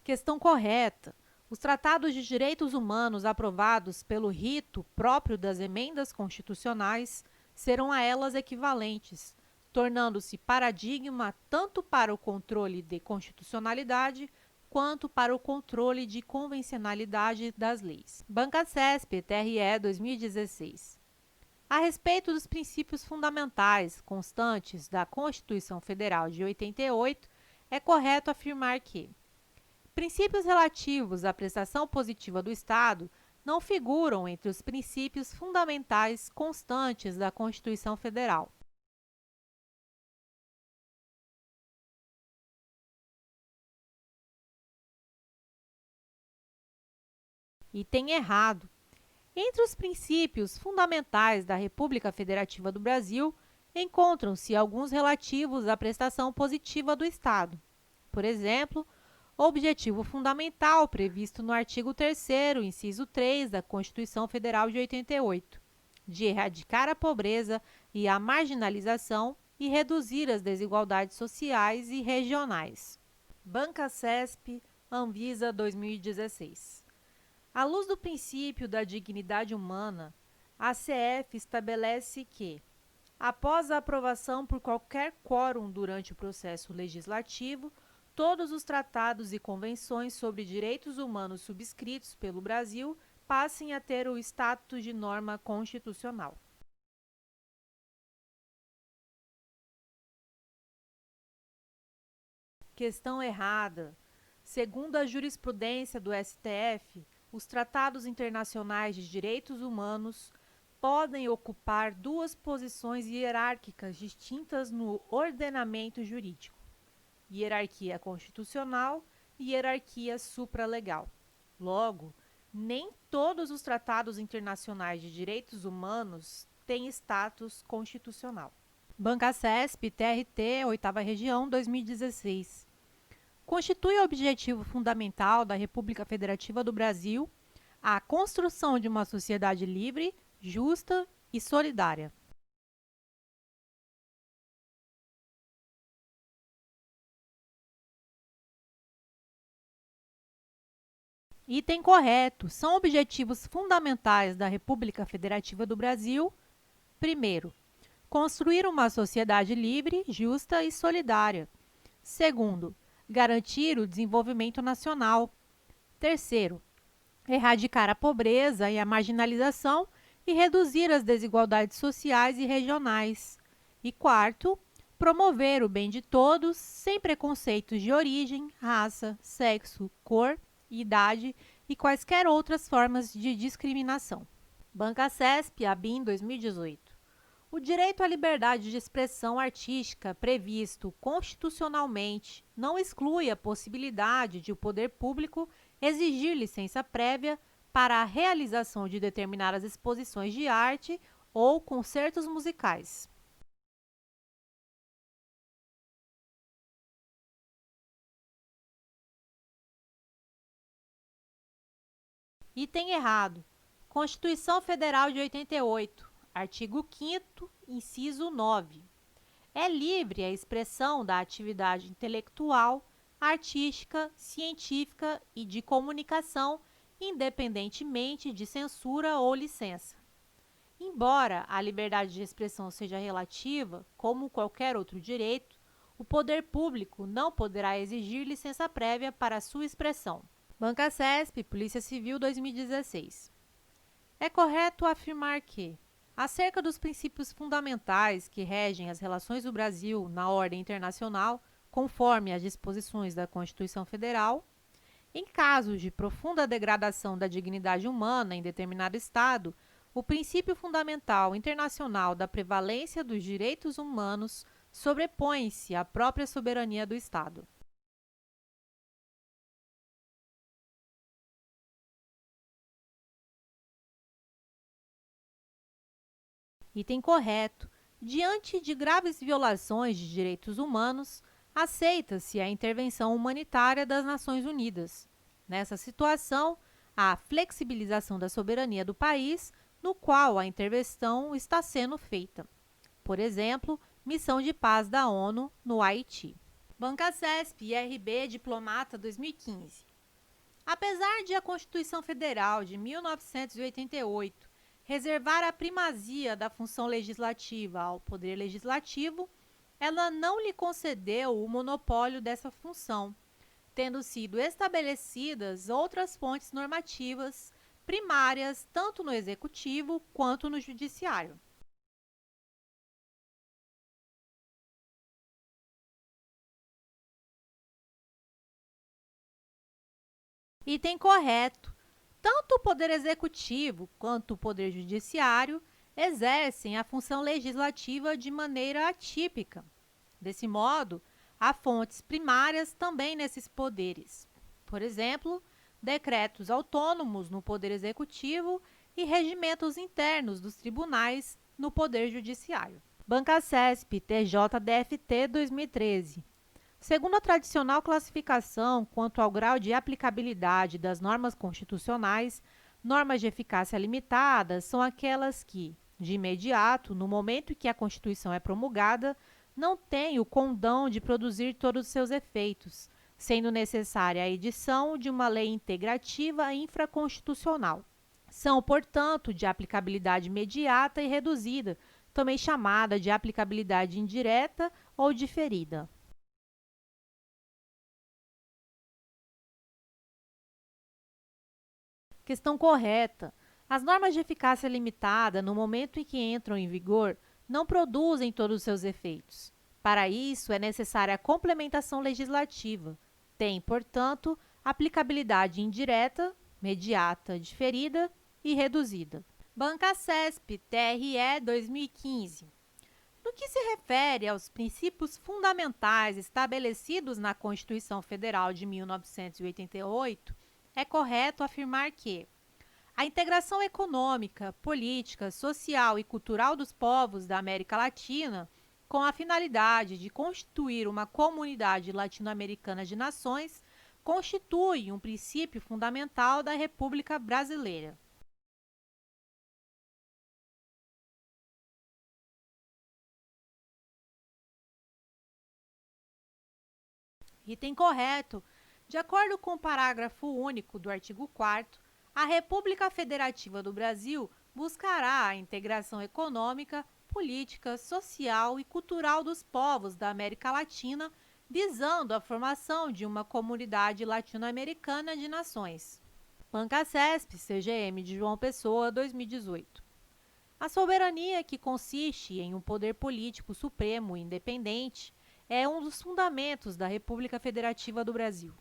Speaker 1: Questão correta. Os tratados de direitos humanos aprovados pelo rito próprio das emendas constitucionais serão a elas equivalentes, tornando-se paradigma tanto para o controle de constitucionalidade quanto para o controle de convencionalidade das leis. Bancasesp, TRE 2016. A respeito dos princípios fundamentais constantes da Constituição Federal de 88, é correto afirmar que princípios relativos à prestação positiva do Estado não figuram entre os princípios fundamentais constantes da Constituição Federal. Item errado. Entre os princípios fundamentais da República Federativa do Brasil, encontram-se alguns relativos à prestação positiva do Estado. Por exemplo, o objetivo fundamental previsto no artigo 3º, inciso 3 da Constituição Federal de 88, de erradicar a pobreza e a marginalização e reduzir as desigualdades sociais e regionais. Bancasesp, Anvisa 2016. À luz do princípio da dignidade humana, a CF estabelece que, após a aprovação por qualquer quórum durante o processo legislativo, todos os tratados e convenções sobre direitos humanos subscritos pelo Brasil passem a ter o status de norma constitucional. Questão errada. Segundo a jurisprudência do STF, os tratados internacionais de direitos humanos podem ocupar 2 posições hierárquicas distintas no ordenamento jurídico: hierarquia constitucional e hierarquia supralegal. Logo, nem todos os tratados internacionais de direitos humanos têm status constitucional. Bancasesp, TRT, 8ª Região, 2016. Constitui o objetivo fundamental da República Federativa do Brasil A construção de uma sociedade livre, justa e solidária. Item correto. São objetivos fundamentais da República Federativa do Brasil. Primeiro, construir uma sociedade livre, justa e solidária. Segundo, garantir o desenvolvimento nacional. Terceiro, erradicar a pobreza e a marginalização e reduzir as desigualdades sociais e regionais. E quarto, promover o bem de todos, sem preconceitos de origem, raça, sexo, cor, idade e quaisquer outras formas de discriminação. Banca CESP, ABIN 2018. O direito à liberdade de expressão artística previsto constitucionalmente não exclui a possibilidade de o poder público exigir licença prévia para a realização de determinadas exposições de arte ou concertos musicais. Item errado. Constituição Federal de 88, artigo 5º, inciso 9. É livre a expressão da atividade intelectual, artística, científica e de comunicação, independentemente de censura ou licença. Embora a liberdade de expressão seja relativa, como qualquer outro direito, o poder público não poderá exigir licença prévia para sua expressão. Banca CESP, Polícia Civil 2016. É correto afirmar que, acerca dos princípios fundamentais que regem as relações do Brasil na ordem internacional, conforme as disposições da Constituição Federal, em casos de profunda degradação da dignidade humana em determinado Estado, o princípio fundamental internacional da prevalência dos direitos humanos sobrepõe-se à própria soberania do Estado. Item correto. Diante de graves violações de direitos humanos, aceita-se a intervenção humanitária das Nações Unidas. Nessa situação, há a flexibilização da soberania do país no qual a intervenção está sendo feita. Por exemplo, Missão de Paz da ONU no Haiti. Banca CESP, IRB, Diplomata 2015. Apesar de a Constituição Federal de 1988 reservar a primazia da função legislativa ao Poder Legislativo, ela não lhe concedeu o monopólio dessa função, tendo sido estabelecidas outras fontes normativas primárias tanto no Executivo quanto no Judiciário. Item correto. Tanto o Poder Executivo quanto o Poder Judiciário exercem a função legislativa de maneira atípica. Desse modo, há fontes primárias também nesses poderes. Por exemplo, decretos autônomos no Poder Executivo e regimentos internos dos tribunais no Poder Judiciário. Banca CESP, TJDFT 2013. Segundo a tradicional classificação quanto ao grau de aplicabilidade das normas constitucionais, normas de eficácia limitada são aquelas que, de imediato, no momento em que a Constituição é promulgada, não têm o condão de produzir todos os seus efeitos, sendo necessária a edição de uma lei integrativa infraconstitucional. São, portanto, de aplicabilidade imediata e reduzida, também chamada de aplicabilidade indireta ou diferida. Questão correta. As normas de eficácia limitada, no momento em que entram em vigor, não produzem todos os seus efeitos. Para isso, é necessária a complementação legislativa. Tem, portanto, aplicabilidade indireta, mediata, diferida e reduzida. Banca CESP, TRE 2015. No que se refere aos princípios fundamentais estabelecidos na Constituição Federal de 1988, é correto afirmar que a integração econômica, política, social e cultural dos povos da América Latina, com a finalidade de constituir uma comunidade latino-americana de nações, constitui um princípio fundamental da República Brasileira. Item correto. De acordo com o parágrafo único do artigo 4º, a República Federativa do Brasil buscará a integração econômica, política, social e cultural dos povos da América Latina, visando a formação de uma comunidade latino-americana de nações. Banca CESP, CGM de João Pessoa, 2018. A soberania, que consiste em um poder político supremo e independente, é um dos fundamentos da República Federativa do Brasil.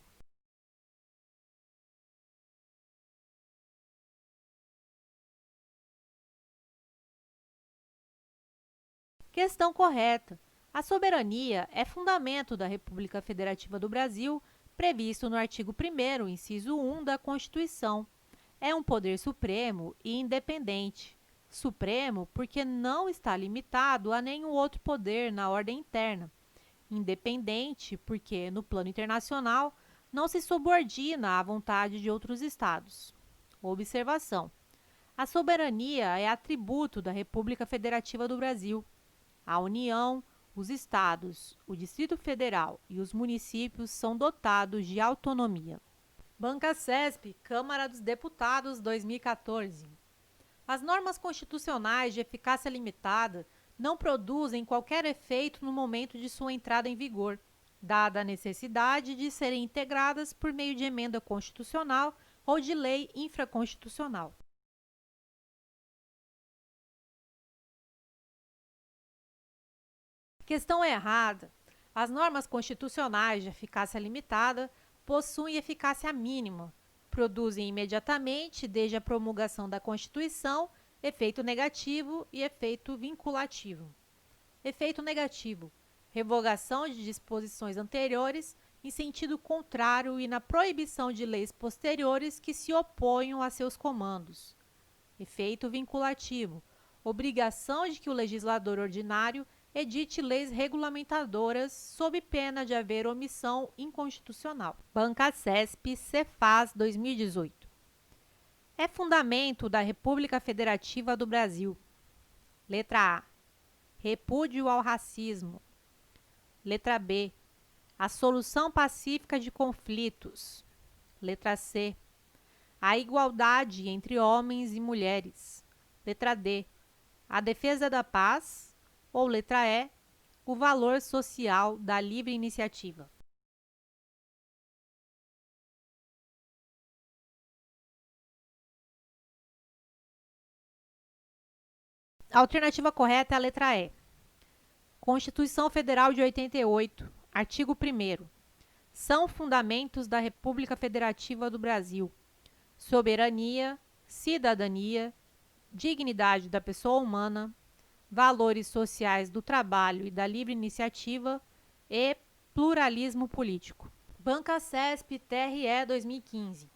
Speaker 1: Questão correta. A soberania é fundamento da República Federativa do Brasil, previsto no artigo 1º, inciso 1 da Constituição. É um poder supremo e independente. Supremo porque não está limitado a nenhum outro poder na ordem interna. Independente porque, no plano internacional, não se subordina à vontade de outros estados. Observação: a soberania é atributo da República Federativa do Brasil. A União, os estados, o Distrito Federal e os municípios são dotados de autonomia. Banca CESP, Câmara dos Deputados, 2014. As normas constitucionais de eficácia limitada não produzem qualquer efeito no momento de sua entrada em vigor, dada a necessidade de serem integradas por meio de emenda constitucional ou de lei infraconstitucional. Questão errada. As normas constitucionais de eficácia limitada possuem eficácia mínima, produzem imediatamente, desde a promulgação da Constituição, efeito negativo e efeito vinculativo. Efeito negativo: revogação de disposições anteriores em sentido contrário e na proibição de leis posteriores que se oponham a seus comandos. Efeito vinculativo: obrigação de que o legislador ordinário edite leis regulamentadoras sob pena de haver omissão inconstitucional. Banca CESP, Cefaz, 2018. É fundamento da República Federativa do Brasil. Letra A. Repúdio ao racismo. Letra B. A solução pacífica de conflitos. Letra C. A igualdade entre homens e mulheres. Letra D. A defesa da paz. Ou letra E, o valor social da livre iniciativa. A alternativa correta é a letra E. Constituição Federal de 88, artigo 1º. São fundamentos da República Federativa do Brasil: soberania, cidadania, dignidade da pessoa humana, valores sociais do trabalho e da livre iniciativa e pluralismo político. Banca CESP TRE 2015.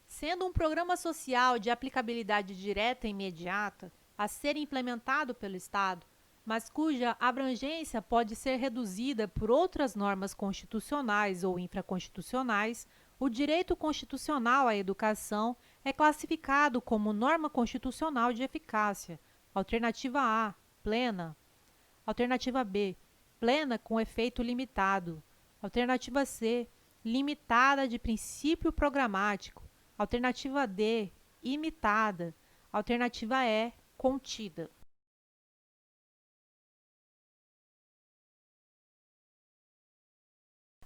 Speaker 1: Sendo um programa social de aplicabilidade direta e imediata a ser implementado pelo Estado, mas cuja abrangência pode ser reduzida por outras normas constitucionais ou infraconstitucionais, o direito constitucional à educação é classificado como norma constitucional de eficácia. Alternativa A, plena. Alternativa B, plena com efeito limitado. Alternativa C, limitada de princípio programático. Alternativa D, imitada. Alternativa E, contida.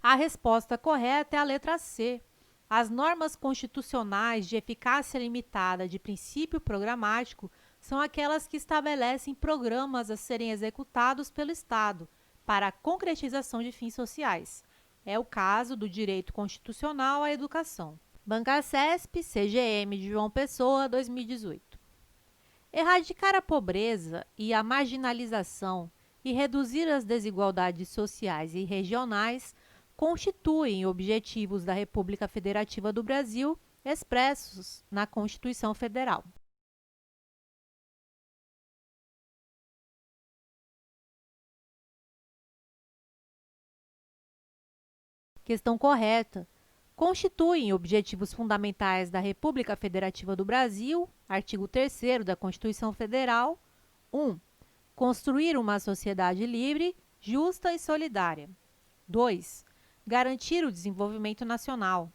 Speaker 1: A resposta correta é a letra C. As normas constitucionais de eficácia limitada de princípio programático são aquelas que estabelecem programas a serem executados pelo Estado para a concretização de fins sociais. É o caso do direito constitucional à educação. Banca CESP, CGM de João Pessoa, 2018. Erradicar a pobreza e a marginalização e reduzir as desigualdades sociais e regionais constituem objetivos da República Federativa do Brasil expressos na Constituição Federal. Questão correta. constituem objetivos fundamentais da República Federativa do Brasil, artigo 3º da Constituição Federal. 1. Construir uma sociedade livre, justa e solidária. 2. Garantir o desenvolvimento nacional.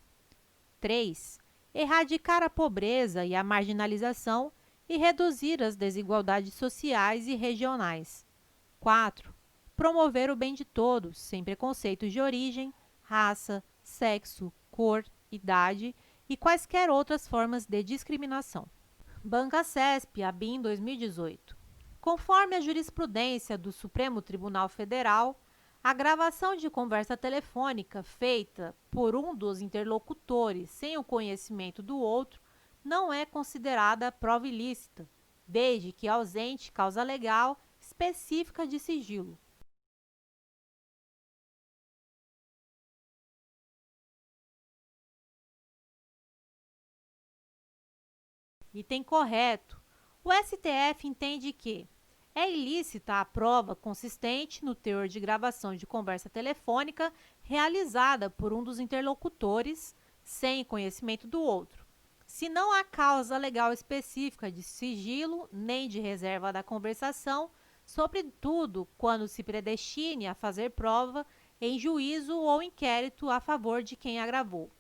Speaker 1: 3. Erradicar a pobreza e a marginalização e reduzir as desigualdades sociais e regionais. 4. Promover o bem de todos, sem preconceitos de origem, raça, sexo, cor, idade e quaisquer outras formas de discriminação. Banca-CESP, ABIN 2018. Conforme a jurisprudência do Supremo Tribunal Federal, a gravação de conversa telefônica feita por um dos interlocutores sem o conhecimento do outro não é considerada prova ilícita, desde que ausente causa legal específica de sigilo. Item correto. O STF entende que é ilícita a prova consistente no teor de gravação de conversa telefônica realizada por um dos interlocutores sem conhecimento do outro, se não há causa legal específica de sigilo nem de reserva da conversação, sobretudo quando se predestine a fazer prova em juízo ou inquérito a favor de quem a gravou.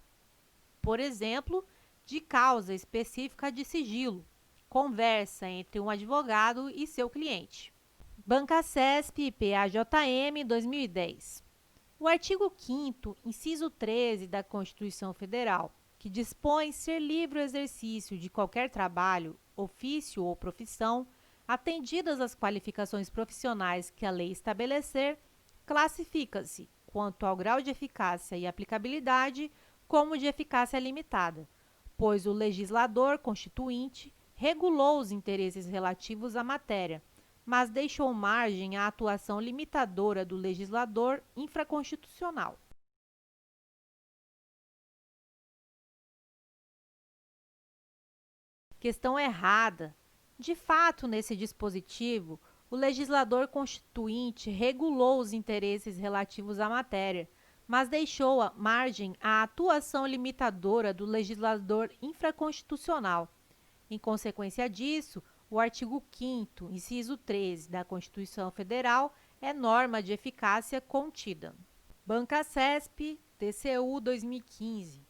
Speaker 1: Por exemplo, de causa específica de sigilo, conversa entre um advogado e seu cliente. Banca-CESP, PAJM, 2010. O artigo 5º, inciso 13 da Constituição Federal, que dispõe ser livre o exercício de qualquer trabalho, ofício ou profissão, atendidas as qualificações profissionais que a lei estabelecer, classifica-se, quanto ao grau de eficácia e aplicabilidade, como de eficácia limitada, pois o legislador constituinte regulou os interesses relativos à matéria, mas deixou margem à atuação limitadora do legislador infraconstitucional. Questão errada. De fato, nesse dispositivo, o legislador constituinte regulou os interesses relativos à matéria, mas deixou a margem à atuação limitadora do legislador infraconstitucional. Em consequência disso, o artigo 5º, inciso 13 da Constituição Federal é norma de eficácia contida. Banca-CESP, TCU 2015.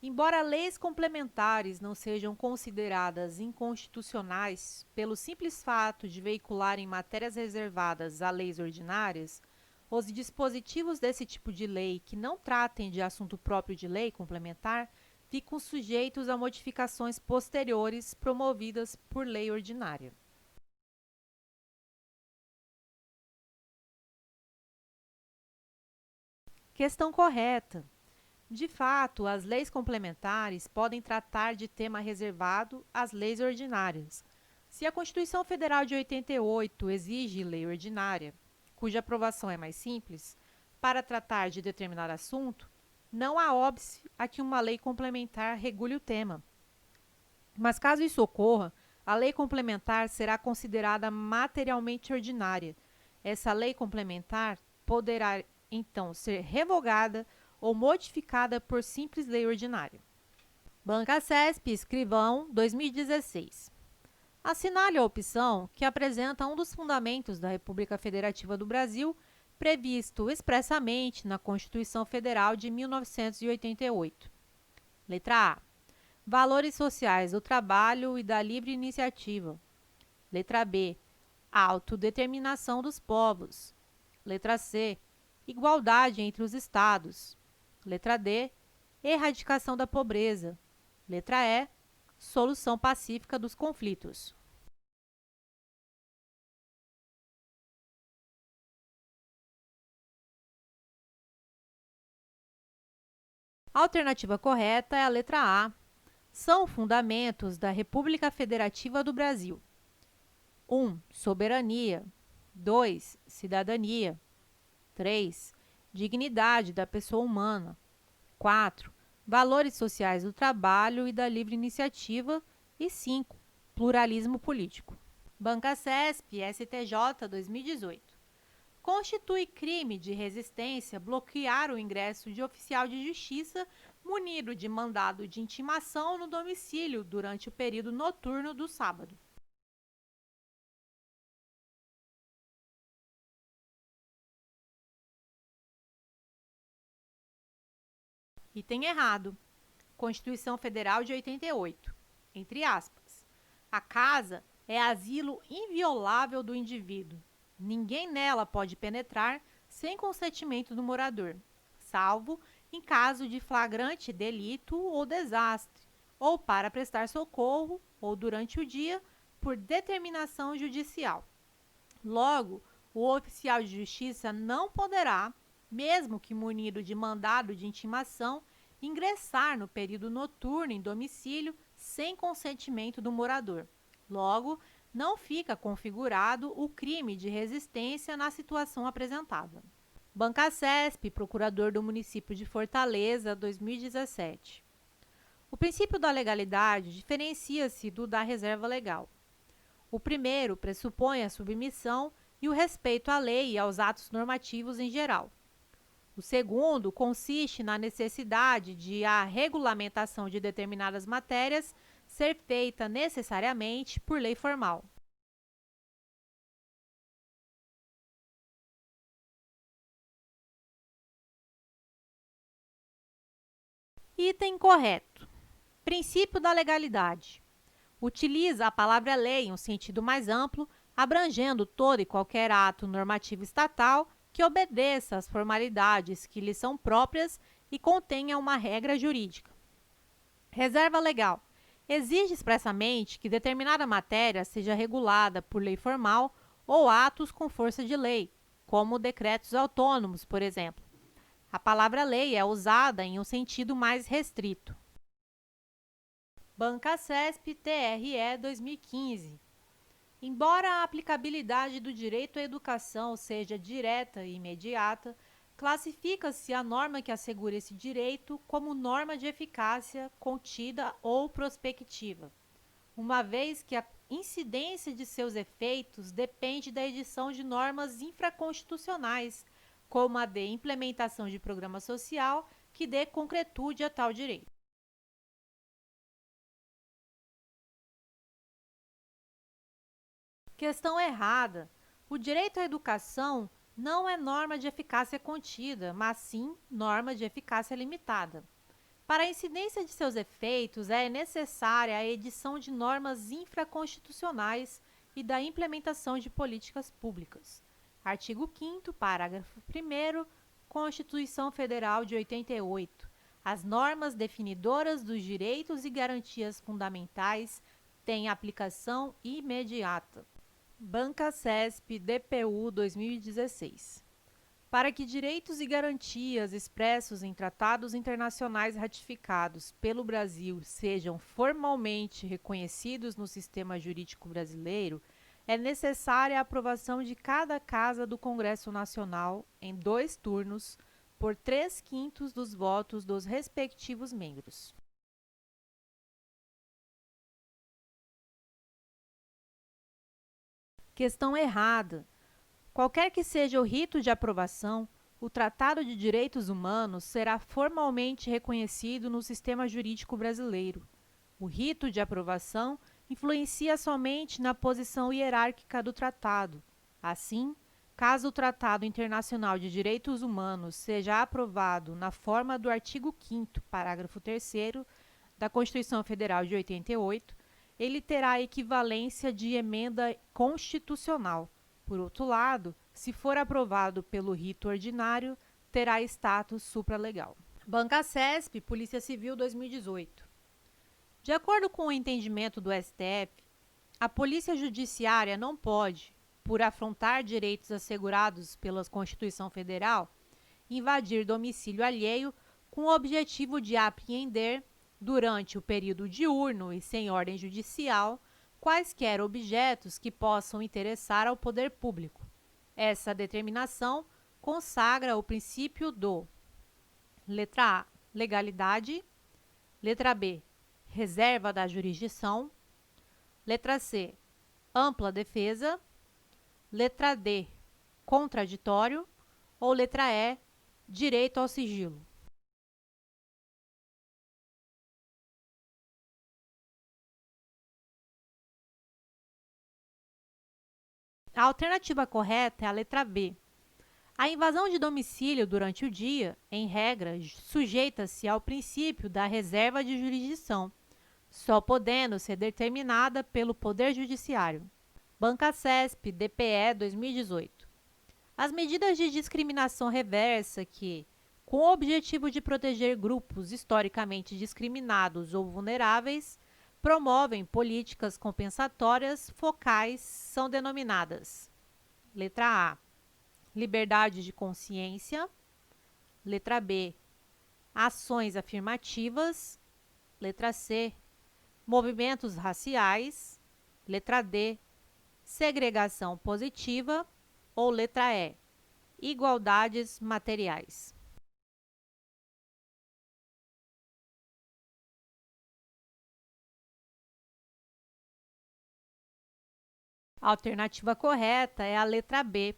Speaker 1: Embora leis complementares não sejam consideradas inconstitucionais pelo simples fato de veicularem matérias reservadas a leis ordinárias, os dispositivos desse tipo de lei que não tratem de assunto próprio de lei complementar ficam sujeitos a modificações posteriores promovidas por lei ordinária. Questão correta. De fato, as leis complementares podem tratar de tema reservado às leis ordinárias. Se a Constituição Federal de 88 exige lei ordinária, cuja aprovação é mais simples, para tratar de determinado assunto, não há óbice a que uma lei complementar regule o tema. Mas caso isso ocorra, a lei complementar será considerada materialmente ordinária. Essa lei complementar poderá, então, ser revogada ou modificada por simples lei ordinária. Banca-CESP, Escrivão, 2016. Assinale a opção que apresenta um dos fundamentos da República Federativa do Brasil, previsto expressamente na Constituição Federal de 1988. Letra A. Valores sociais do trabalho e da livre iniciativa. Letra B. Autodeterminação dos povos. Letra C. Igualdade entre os estados. Letra D. Erradicação da pobreza. Letra E. Solução pacífica dos conflitos. A alternativa correta é a letra A. São fundamentos da República Federativa do Brasil. 1. Soberania. 2. Cidadania. 3. Dignidade da pessoa humana. 4. Valores sociais do trabalho e da livre iniciativa. E 5. Pluralismo político. Banca-CESP, STJ, 2018. Constitui crime de resistência bloquear o ingresso de oficial de justiça munido de mandado de intimação no domicílio durante o período noturno do sábado. Item errado. Constituição Federal de 88. Entre aspas. A casa é asilo inviolável do indivíduo. Ninguém nela pode penetrar sem consentimento do morador, salvo em caso de flagrante delito ou desastre, ou para prestar socorro, ou durante o dia, por determinação judicial. Logo, o oficial de justiça não poderá, mesmo que munido de mandado de intimação, ingressar no período noturno em domicílio sem consentimento do morador. Logo, não fica configurado o crime de resistência na situação apresentada. Bancacesp, procurador do município de Fortaleza, 2017. O princípio da legalidade diferencia-se do da reserva legal. O primeiro pressupõe a submissão e o respeito à lei e aos atos normativos em geral. O segundo consiste na necessidade de a regulamentação de determinadas matérias ser feita necessariamente por lei formal. Item correto. Princípio da legalidade. Utiliza a palavra lei em um sentido mais amplo, abrangendo todo e qualquer ato normativo estatal que obedeça às formalidades que lhe são próprias e contenha uma regra jurídica. Reserva legal. Exige expressamente que determinada matéria seja regulada por lei formal ou atos com força de lei, como decretos autônomos, por exemplo. A palavra lei é usada em um sentido mais restrito. Bancacesp TRE 2015. Embora a aplicabilidade do direito à educação seja direta e imediata, classifica-se a norma que assegura esse direito como norma de eficácia contida ou prospectiva, uma vez que a incidência de seus efeitos depende da edição de normas infraconstitucionais, como a de implementação de programa social que dê concretude a tal direito. Questão errada. O direito à educação não é norma de eficácia contida, mas sim norma de eficácia limitada. Para a incidência de seus efeitos, é necessária a edição de normas infraconstitucionais e da implementação de políticas públicas. Artigo 5º, parágrafo 1º, Constituição Federal de 88. As normas definidoras dos direitos e garantias fundamentais têm aplicação imediata. Bancacesp DPU 2016. Para que direitos e garantias expressos em tratados internacionais ratificados pelo Brasil sejam formalmente reconhecidos no sistema jurídico brasileiro, é necessária a aprovação de cada Casa do Congresso Nacional em 2 turnos, por 3/5 dos votos dos respectivos membros. Questão errada. Qualquer que seja o rito de aprovação, o Tratado de Direitos Humanos será formalmente reconhecido no sistema jurídico brasileiro. O rito de aprovação influencia somente na posição hierárquica do tratado. Assim, caso o Tratado Internacional de Direitos Humanos seja aprovado na forma do artigo 5º, parágrafo 3º da Constituição Federal de 88, ele terá equivalência de emenda constitucional. Por outro lado, se for aprovado pelo rito ordinário, terá status supralegal. Bancacesp, Polícia Civil 2018. De acordo com o entendimento do STF, a Polícia Judiciária não pode, por afrontar direitos assegurados pela Constituição Federal, invadir domicílio alheio com o objetivo de apreender, durante o período diurno e sem ordem judicial, quaisquer objetos que possam interessar ao poder público. Essa determinação consagra o princípio do: letra A, legalidade; letra B, reserva da jurisdição; letra C, ampla defesa; letra D, contraditório; ou letra E, direito ao sigilo. A alternativa correta é a letra B. A invasão de domicílio durante o dia, em regra, sujeita-se ao princípio da reserva de jurisdição, só podendo ser determinada pelo Poder Judiciário. Banca CESP, DPE 2018. As medidas de discriminação reversa que, com o objetivo de proteger grupos historicamente discriminados ou vulneráveis, promovem políticas compensatórias focais são denominadas: letra A, liberdade de consciência; letra B, ações afirmativas; letra C, movimentos raciais; letra D, segregação positiva; ou letra E, igualdades materiais. A alternativa correta é a letra B.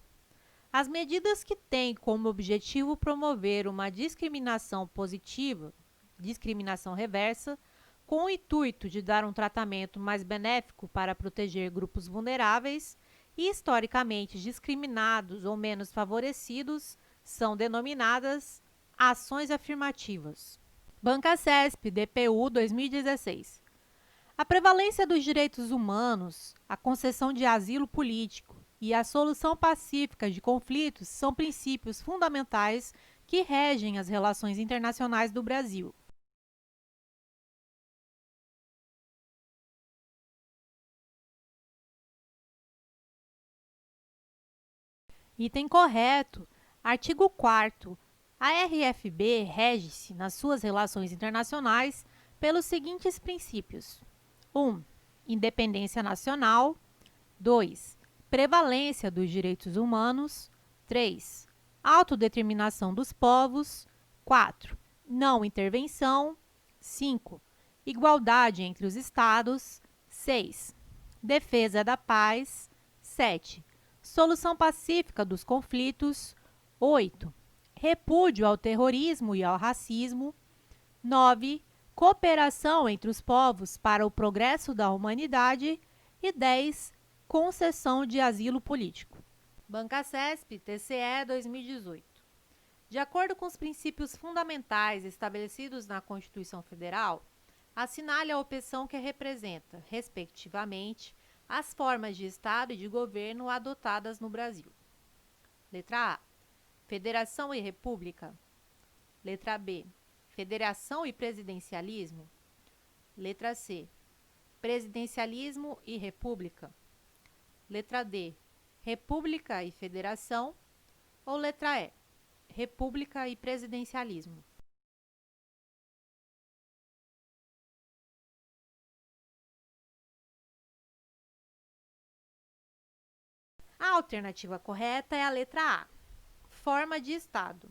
Speaker 1: As medidas que têm como objetivo promover uma discriminação positiva, discriminação reversa, com o intuito de dar um tratamento mais benéfico para proteger grupos vulneráveis e historicamente discriminados ou menos favorecidos, são denominadas ações afirmativas. Banca CESP, DPU 2016. A prevalência dos direitos humanos, a concessão de asilo político e a solução pacífica de conflitos são princípios fundamentais que regem as relações internacionais do Brasil. Item correto. Artigo 4º. A RFB rege-se, nas suas relações internacionais, pelos seguintes princípios: 1. Independência nacional. 2. Prevalência dos direitos humanos. 3. Autodeterminação dos povos. 4. Não intervenção. 5. Igualdade entre os Estados. 6. Defesa da paz. 7. Solução pacífica dos conflitos. 8. Repúdio ao terrorismo e ao racismo. 9. Cooperação entre os povos para o progresso da humanidade. E 10. Concessão de asilo político. Banca CESP, TCE 2018. De acordo com os princípios fundamentais estabelecidos na Constituição Federal, assinale a opção que representa, respectivamente, as formas de Estado e de governo adotadas no Brasil. Letra A. Federação e República. Letra B. Federação e Presidencialismo. Letra C. Presidencialismo e República. Letra D. República e Federação. Ou letra E. República e Presidencialismo. A alternativa correta é a letra A. Forma de Estado.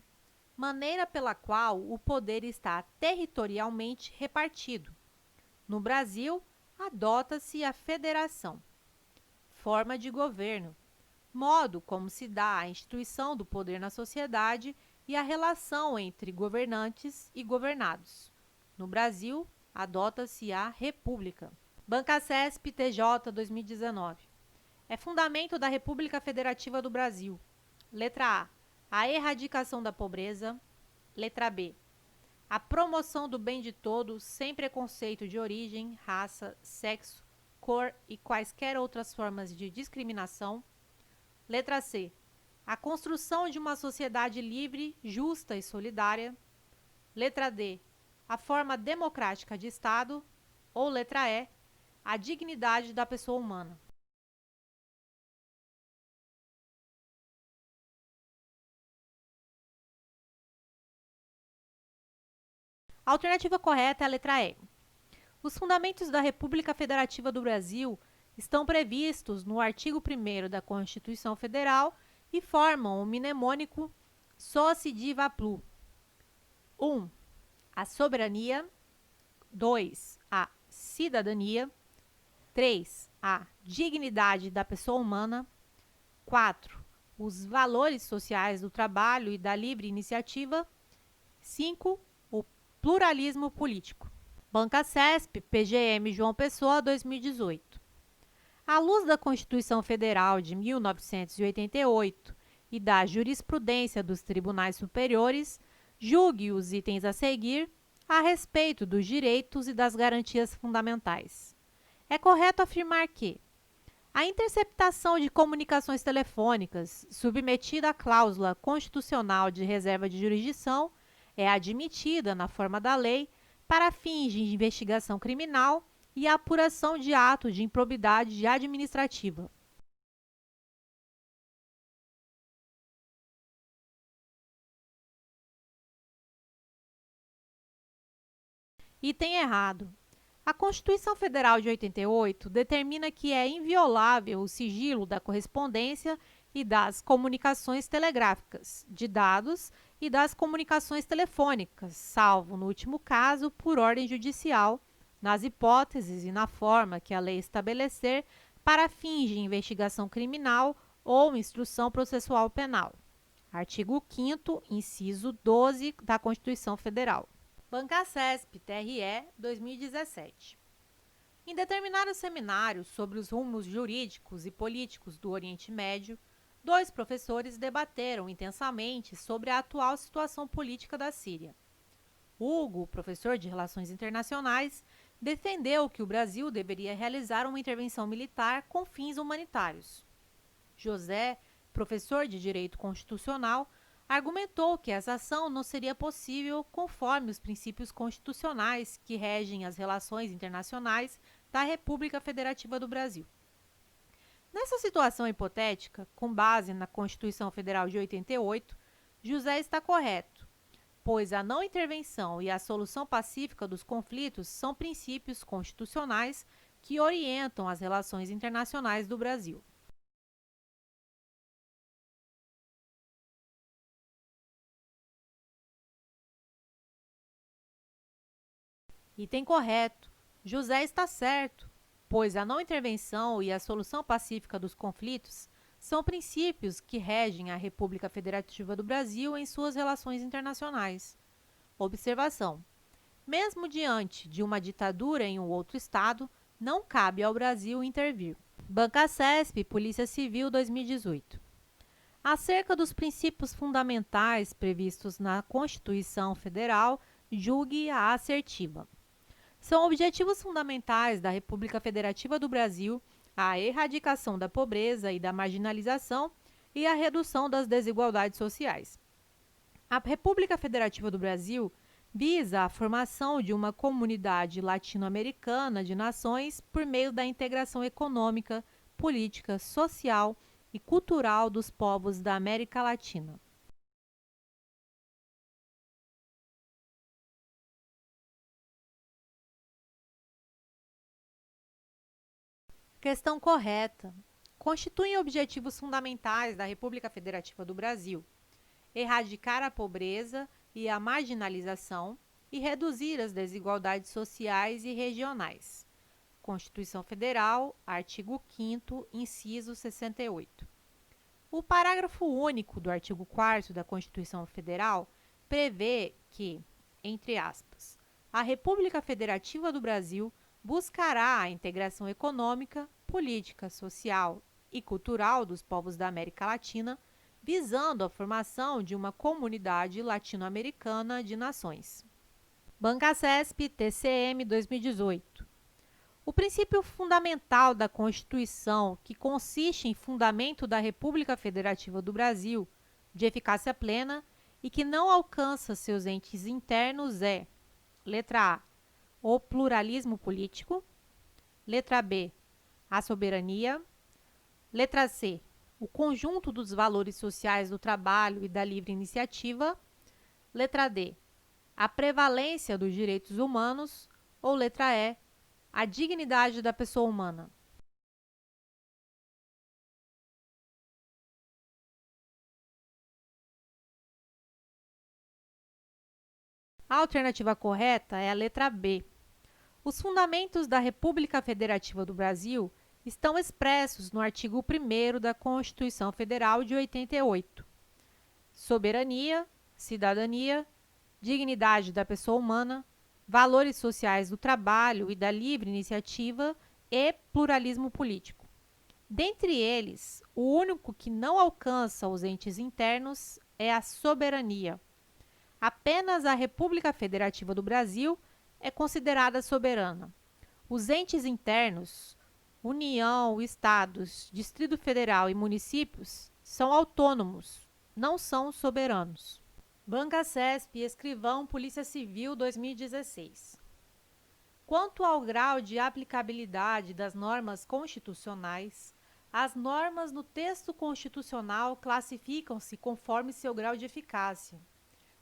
Speaker 1: Maneira pela qual o poder está territorialmente repartido. No Brasil, adota-se a federação. Forma de governo. Modo como se dá a instituição do poder na sociedade e a relação entre governantes e governados. No Brasil, adota-se a república. Banca CESP TJ 2019. É fundamento da República Federativa do Brasil. Letra A. A erradicação da pobreza. Letra B. A promoção do bem de todos sem preconceito de origem, raça, sexo, cor e quaisquer outras formas de discriminação. Letra C. A construção de uma sociedade livre, justa e solidária. Letra D. A forma democrática de Estado. Ou letra E. A dignidade da pessoa humana. A alternativa correta é a letra E. Os fundamentos da República Federativa do Brasil estão previstos no artigo 1º da Constituição Federal e formam o mnemônico Soci Diva Plu. 1. A soberania. 2. A cidadania. 3. A dignidade da pessoa humana. 4. Os valores sociais do trabalho e da livre iniciativa. 5. O pluralismo político. Banca CESP, PGM João Pessoa, 2018. À luz da Constituição Federal de 1988 e da jurisprudência dos tribunais superiores, julgue os itens a seguir a respeito dos direitos e das garantias fundamentais. É correto afirmar que a interceptação de comunicações telefônicas, submetida à cláusula constitucional de reserva de jurisdição, é admitida na forma da lei para fins de investigação criminal e apuração de atos de improbidade administrativa. Item errado. A Constituição Federal de 88 determina que é inviolável o sigilo da correspondência e das comunicações telegráficas, de dados e das comunicações telefônicas, salvo, no último caso, por ordem judicial, nas hipóteses e na forma que a lei estabelecer para fins de investigação criminal ou instrução processual penal. Artigo 5º, inciso 12 da Constituição Federal. Bancasesp, TRE, 2017. Em determinados seminários sobre os rumos jurídicos e políticos do Oriente Médio, dois professores debateram intensamente sobre a atual situação política da Síria. Hugo, professor de Relações Internacionais, defendeu que o Brasil deveria realizar uma intervenção militar com fins humanitários. José, professor de Direito Constitucional, argumentou que essa ação não seria possível conforme os princípios constitucionais que regem as relações internacionais da República Federativa do Brasil. Nessa situação hipotética, com base na Constituição Federal de 88, José está correto, pois a não intervenção e a solução pacífica dos conflitos são princípios constitucionais que orientam as relações internacionais do Brasil. Item correto. José está certo, pois a não intervenção e a solução pacífica dos conflitos são princípios que regem a República Federativa do Brasil em suas relações internacionais. Observação: mesmo diante de uma ditadura em um outro estado, não cabe ao Brasil intervir. Bancasesp, Polícia Civil, 2018. Acerca dos princípios fundamentais previstos na Constituição Federal, julgue a assertiva. São objetivos fundamentais da República Federativa do Brasil a erradicação da pobreza e da marginalização e a redução das desigualdades sociais. A República Federativa do Brasil visa a formação de uma comunidade latino-americana de nações por meio da integração econômica, política, social e cultural dos povos da América Latina. Questão correta. Constituem objetivos fundamentais da República Federativa do Brasil erradicar a pobreza e a marginalização e reduzir as desigualdades sociais e regionais. Constituição Federal, artigo 5º, inciso 68. O parágrafo único do artigo 4º da Constituição Federal prevê que, entre aspas, a República Federativa do Brasil buscará a integração econômica, política, social e cultural dos povos da América Latina, visando a formação de uma comunidade latino-americana de nações. Bancasesp, TCM, 2018. O princípio fundamental da Constituição, que consiste em fundamento da República Federativa do Brasil, de eficácia plena e que não alcança seus entes internos é: letra A, o pluralismo político; letra B, a soberania; letra C, o conjunto dos valores sociais do trabalho e da livre iniciativa; letra D, a prevalência dos direitos humanos; ou letra E, a dignidade da pessoa humana. A alternativa correta é a letra B. Os fundamentos da República Federativa do Brasil estão expressos no artigo 1º da Constituição Federal de 88. Soberania, cidadania, dignidade da pessoa humana, valores sociais do trabalho e da livre iniciativa e pluralismo político. Dentre eles, o único que não alcança os entes internos é a soberania. Apenas a República Federativa do Brasil é considerada soberana. Os entes internos, União, Estados, Distrito Federal e municípios, são autônomos, não são soberanos. Banca CESP, Escrivão, Polícia Civil, 2016. Quanto ao grau de aplicabilidade das normas constitucionais, as normas no texto constitucional classificam-se conforme seu grau de eficácia.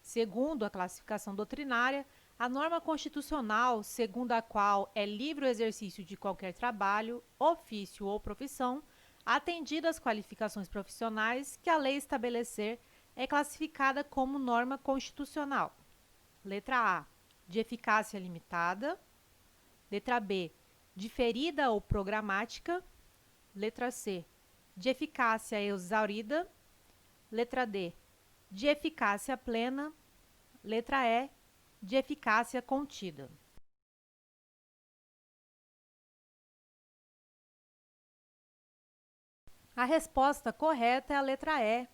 Speaker 1: Segundo a classificação doutrinária, a norma constitucional, segundo a qual é livre o exercício de qualquer trabalho, ofício ou profissão, atendidas as qualificações profissionais que a lei estabelecer, é classificada como norma constitucional. Letra A, de eficácia limitada. Letra B, diferida ou programática. Letra C, de eficácia exaurida. Letra D, de eficácia plena. Letra E, de eficácia contida. A resposta correta é a letra E.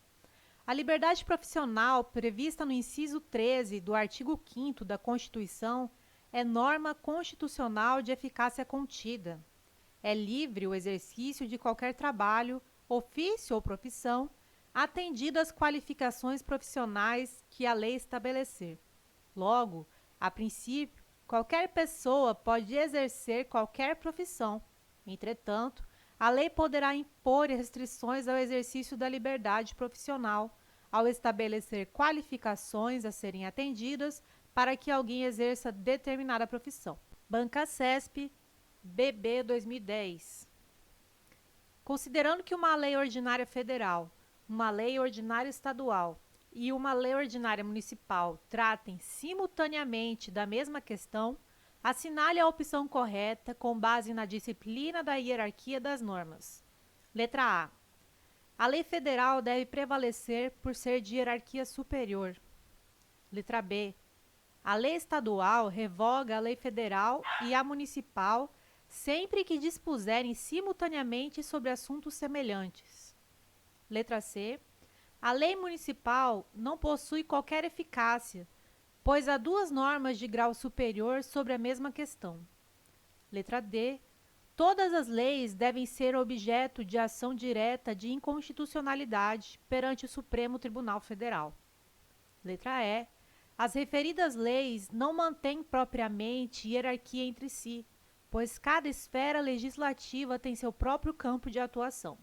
Speaker 1: A liberdade profissional prevista no inciso 13 do artigo 5º da Constituição é norma constitucional de eficácia contida. É livre o exercício de qualquer trabalho, ofício ou profissão, atendidas as qualificações profissionais que a lei estabelecer. Logo, a princípio, qualquer pessoa pode exercer qualquer profissão. Entretanto, a lei poderá impor restrições ao exercício da liberdade profissional, ao estabelecer qualificações a serem atendidas para que alguém exerça determinada profissão. Banca CESP, BB 2010. Considerando que uma lei ordinária federal, uma lei ordinária estadual e uma lei ordinária municipal tratem simultaneamente da mesma questão, assinale a opção correta com base na disciplina da hierarquia das normas. Letra A. A lei federal deve prevalecer por ser de hierarquia superior. Letra B. A lei estadual revoga a lei federal e a municipal sempre que dispuserem simultaneamente sobre assuntos semelhantes. Letra C. A lei municipal não possui qualquer eficácia, pois há duas normas de grau superior sobre a mesma questão. Letra D. Todas as leis devem ser objeto de ação direta de inconstitucionalidade perante o Supremo Tribunal Federal. Letra E. As referidas leis não mantêm propriamente hierarquia entre si, pois cada esfera legislativa tem seu próprio campo de atuação.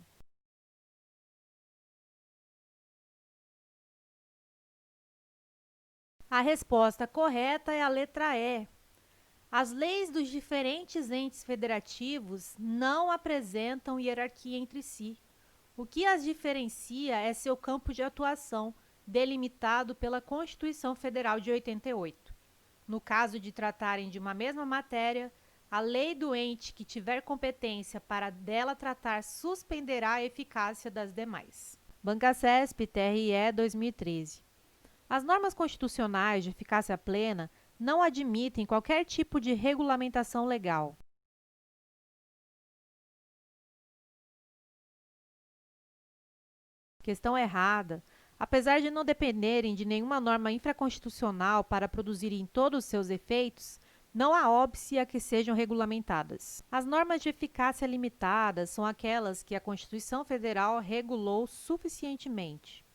Speaker 1: A resposta correta é a letra E. As leis dos diferentes entes federativos não apresentam hierarquia entre si. O que as diferencia é seu campo de atuação, delimitado pela Constituição Federal de 88. No caso de tratarem de uma mesma matéria, a lei do ente que tiver competência para dela tratar suspenderá a eficácia das demais. Banca CESP, TRE 2013. As normas constitucionais de eficácia plena não admitem qualquer tipo de regulamentação legal. Questão errada. Apesar de não dependerem de nenhuma norma infraconstitucional para produzirem todos os seus efeitos, não há óbice a que sejam regulamentadas. As normas de eficácia limitada são aquelas que a Constituição Federal regulou suficientemente.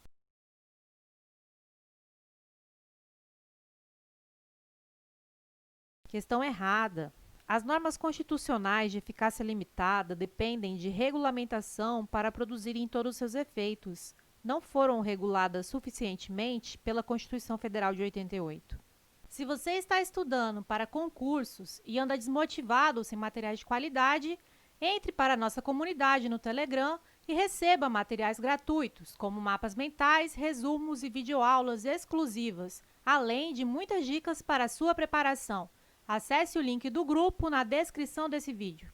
Speaker 1: Questão errada. As normas constitucionais de eficácia limitada dependem de regulamentação para produzirem todos os seus efeitos. Não foram reguladas suficientemente pela Constituição Federal de 88. Se você está estudando para concursos e anda desmotivado sem materiais de qualidade, entre para a nossa comunidade no Telegram e receba materiais gratuitos, como mapas mentais, resumos e videoaulas exclusivas, além de muitas dicas para a sua preparação. Acesse o link do grupo na descrição desse vídeo.